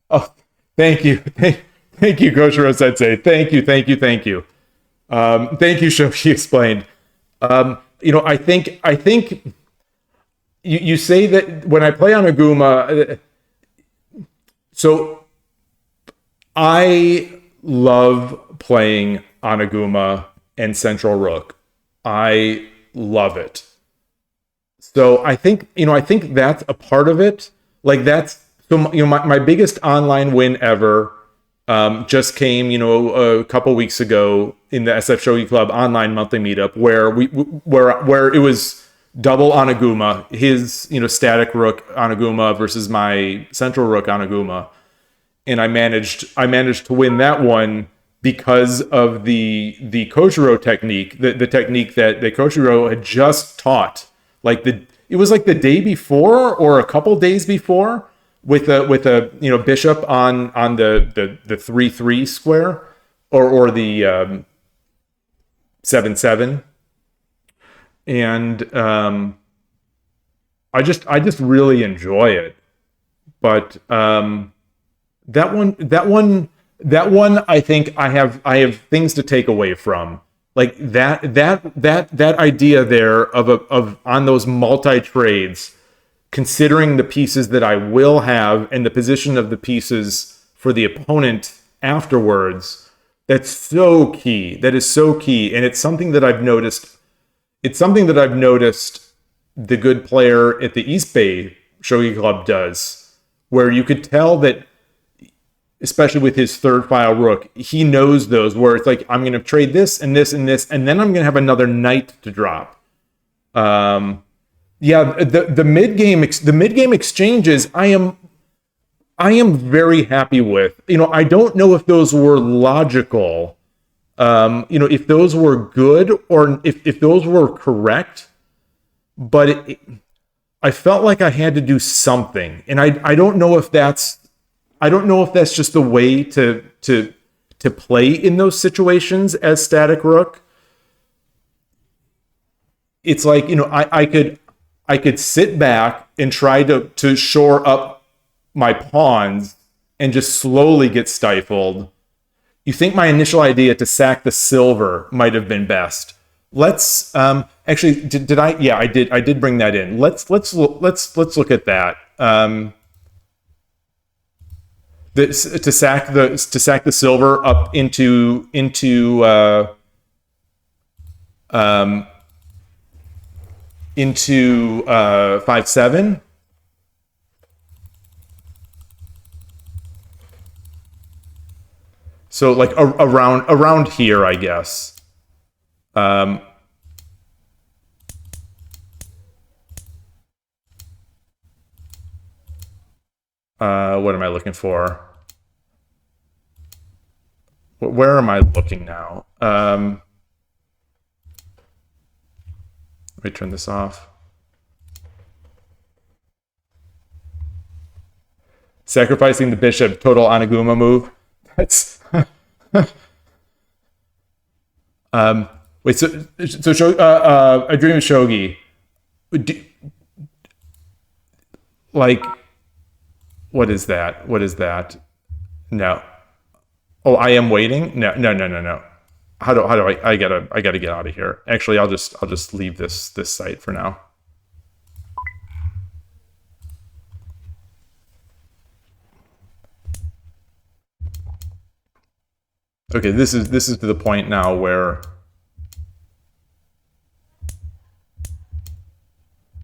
Oh, thank you, Goshiro Sensei. Thank you. Thank you, Shoshi Explained. I think you say that when I play on Aguma, so I love playing on Aguma and Central Rook. I love it. So I think that's a part of it. Like that's, so, my biggest online win ever just came, a couple weeks ago in the SF Shogi Club online monthly meetup where it was double Onaguma, his, static rook Onaguma versus my central rook Onaguma. And I managed to win that one because of the Koshiro technique, the technique that Koshiro had just taught. It was like the day before or a couple days before, with a bishop on the 3-3 square or the 7-7, and I just really enjoy it. But that one I think I have things to take away from. Like that idea there of on those multi trades, considering the pieces that I will have and the position of the pieces for the opponent afterwards, that's so key. That is so key. And it's something that I've noticed. It's something that I've noticed the good player at the East Bay Shogi Club does, where you could tell that especially with his third file rook, he knows those where it's like, I'm going to trade this and this and this, and then I'm going to have another knight to drop. Yeah, the mid game exchanges, I am very happy with. I don't know if those were logical, if those were good or if those were correct, but I felt like I had to do something, and I don't know if that's just the way to play in those situations as static rook. It's like, I could sit back and try to shore up my pawns and just slowly get stifled. You think my initial idea to sack the silver might have been best. Let's actually did I? Yeah, I did bring that in. Let's look at that. To sack the silver up into 5/7. So like around here, I guess. What am I looking for? Where am I looking now? Let me turn this off. Sacrificing the bishop, total Anaguma move. That's wait. So a dream of shogi. Like, what is that? What is that? No. Oh, I am waiting. No. How do I gotta get out of here? Actually, I'll just leave this site for now. Okay, this is to the point now where.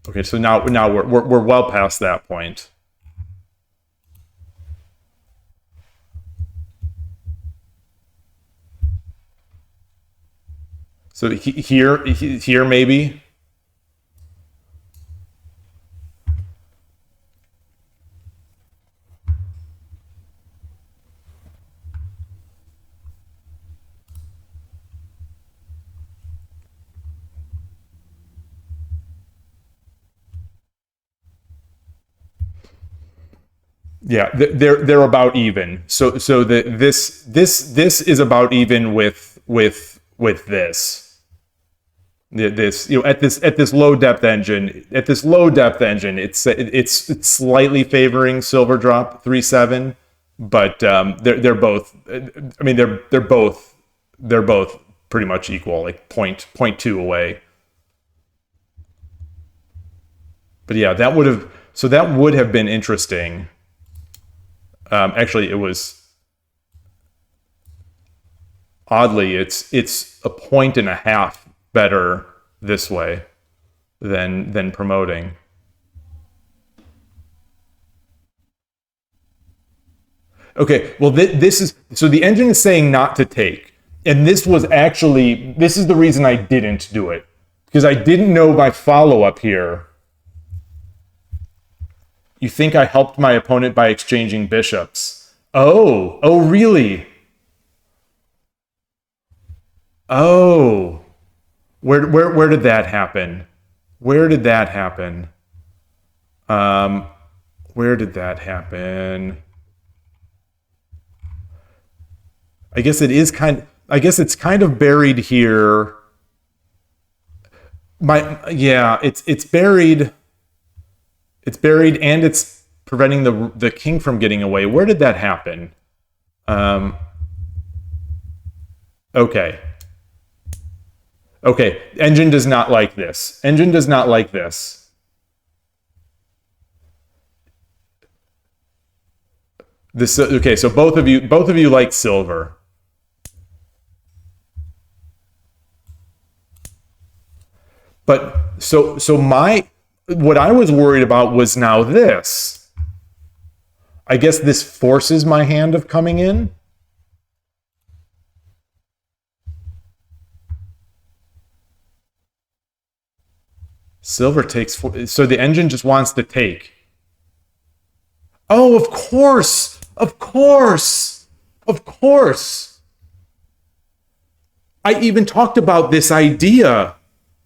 Okay, so now we're well past that point. So here maybe. Yeah, they're about even. So this is about even with this. This at this low depth engine it's slightly favoring silver drop 3/7, but they're both, I mean they're both pretty much equal, like 0.2 away. But yeah, that would have been interesting. Actually, it was oddly it's 1.5 better this way than promoting. Okay, well this is, so the engine is saying not to take, and this is the reason I didn't do it, because I didn't know my follow-up here. You think I helped my opponent by exchanging bishops? Oh really? Oh. Where did that happen? Where did that happen? Where did that happen? I guess it's kind of buried here. It's buried. It's buried, and it's preventing the king from getting away. Where did that happen? Okay. Okay, engine does not like this. Engine does not like this. Okay, so both of you like silver. But what I was worried about was now this. I guess this forces my hand of coming in. Silver takes four. So the engine just wants to take. Oh, of course. Of course. Of course. I even talked about this idea.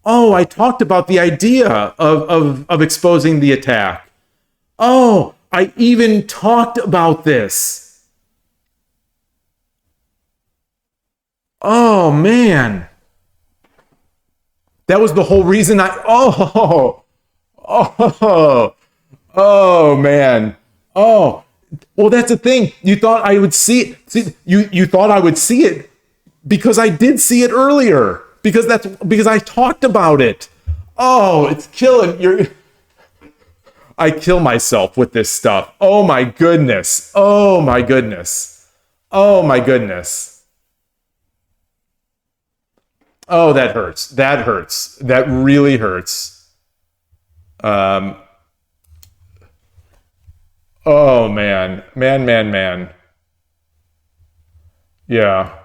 Oh, I talked about the idea of exposing the attack. Oh, I even talked about this. Oh, man. That was the whole reason oh, man. Oh, well, that's the thing. You thought I would see it. See, you thought I would see it because I did see it earlier. Because I talked about it. Oh, it's killing. I kill myself with this stuff. Oh my goodness. Oh my goodness. Oh my goodness. Oh, that hurts. That hurts. That really hurts. Oh man. Man. Yeah.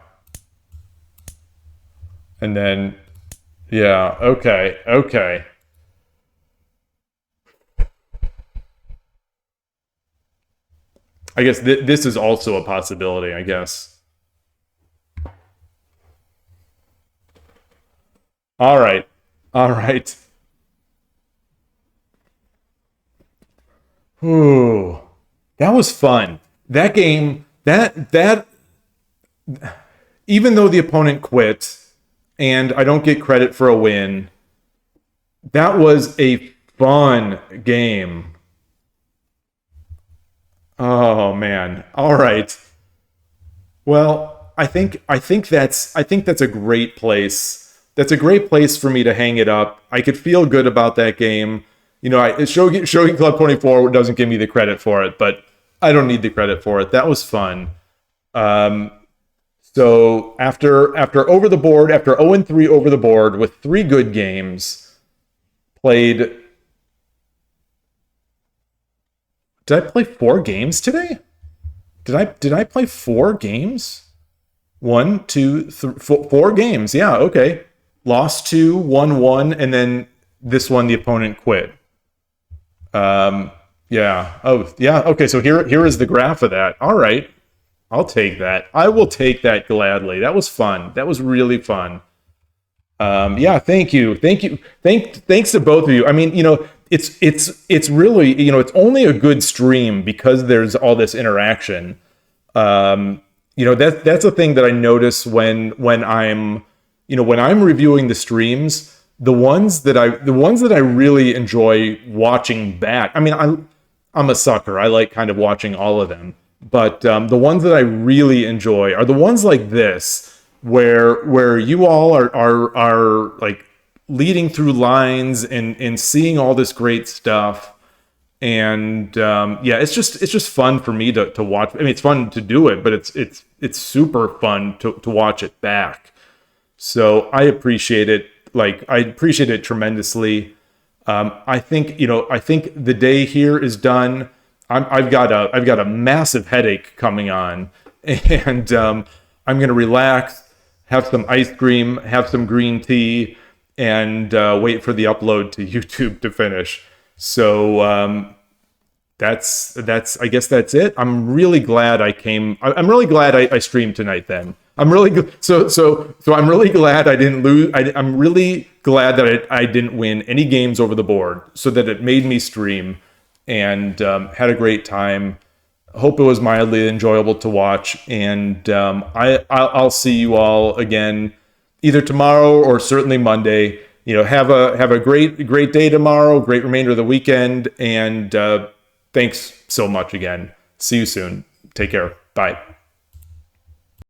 And then, yeah, okay. I guess this is also a possibility, I guess. All right. All right. Ooh. That was fun. That game, that even though the opponent quit and I don't get credit for a win, that was a fun game. Oh man. All right. Well, I think that's a great place. That's a great place for me to hang it up. I could feel good about that game. You know, Shogi Club 24 doesn't give me the credit for it, but I don't need the credit for it. That was fun. Um, so after over the board, after 0-3 over the board with 3 good games, played. Did I play 4 games today? Did I play 4 games? 1, 2, 3, 4 games. Yeah, okay. Lost 2, won 1, and then this one the opponent quit. Yeah. Oh, yeah. Okay, so here is the graph of that. All right. I'll take that. I will take that gladly. That was fun. That was really fun. Yeah, thank you. Thanks to both of you. I mean, you know, it's really, you know, it's only a good stream because there's all this interaction. You know, that's a thing that I notice when I'm, you know, when I'm reviewing the streams, the ones that I really enjoy watching back. I mean, I'm a sucker. I like kind of watching all of them. But the ones that I really enjoy are the ones like this, where you all are like leading through lines and seeing all this great stuff. And yeah, it's just fun for me to watch. I mean, it's fun to do it, but it's super fun to watch it back. So I appreciate it. Like, I appreciate it tremendously. I think the day here is done. I've got a massive headache coming on, and I'm gonna relax, have some ice cream, have some green tea, and wait for the upload to YouTube to finish. So that's I guess that's it. I'm really glad I came. I'm really glad I streamed tonight. Then I'm really so I'm really glad I didn't lose. I'm really glad that I didn't win any games over the board, so that it made me stream and had a great time. Hope it was mildly enjoyable to watch, and I'll see you all again either tomorrow or certainly Monday. You know, have a great day tomorrow, great remainder of the weekend, and thanks so much again. See you soon. Take care. Bye.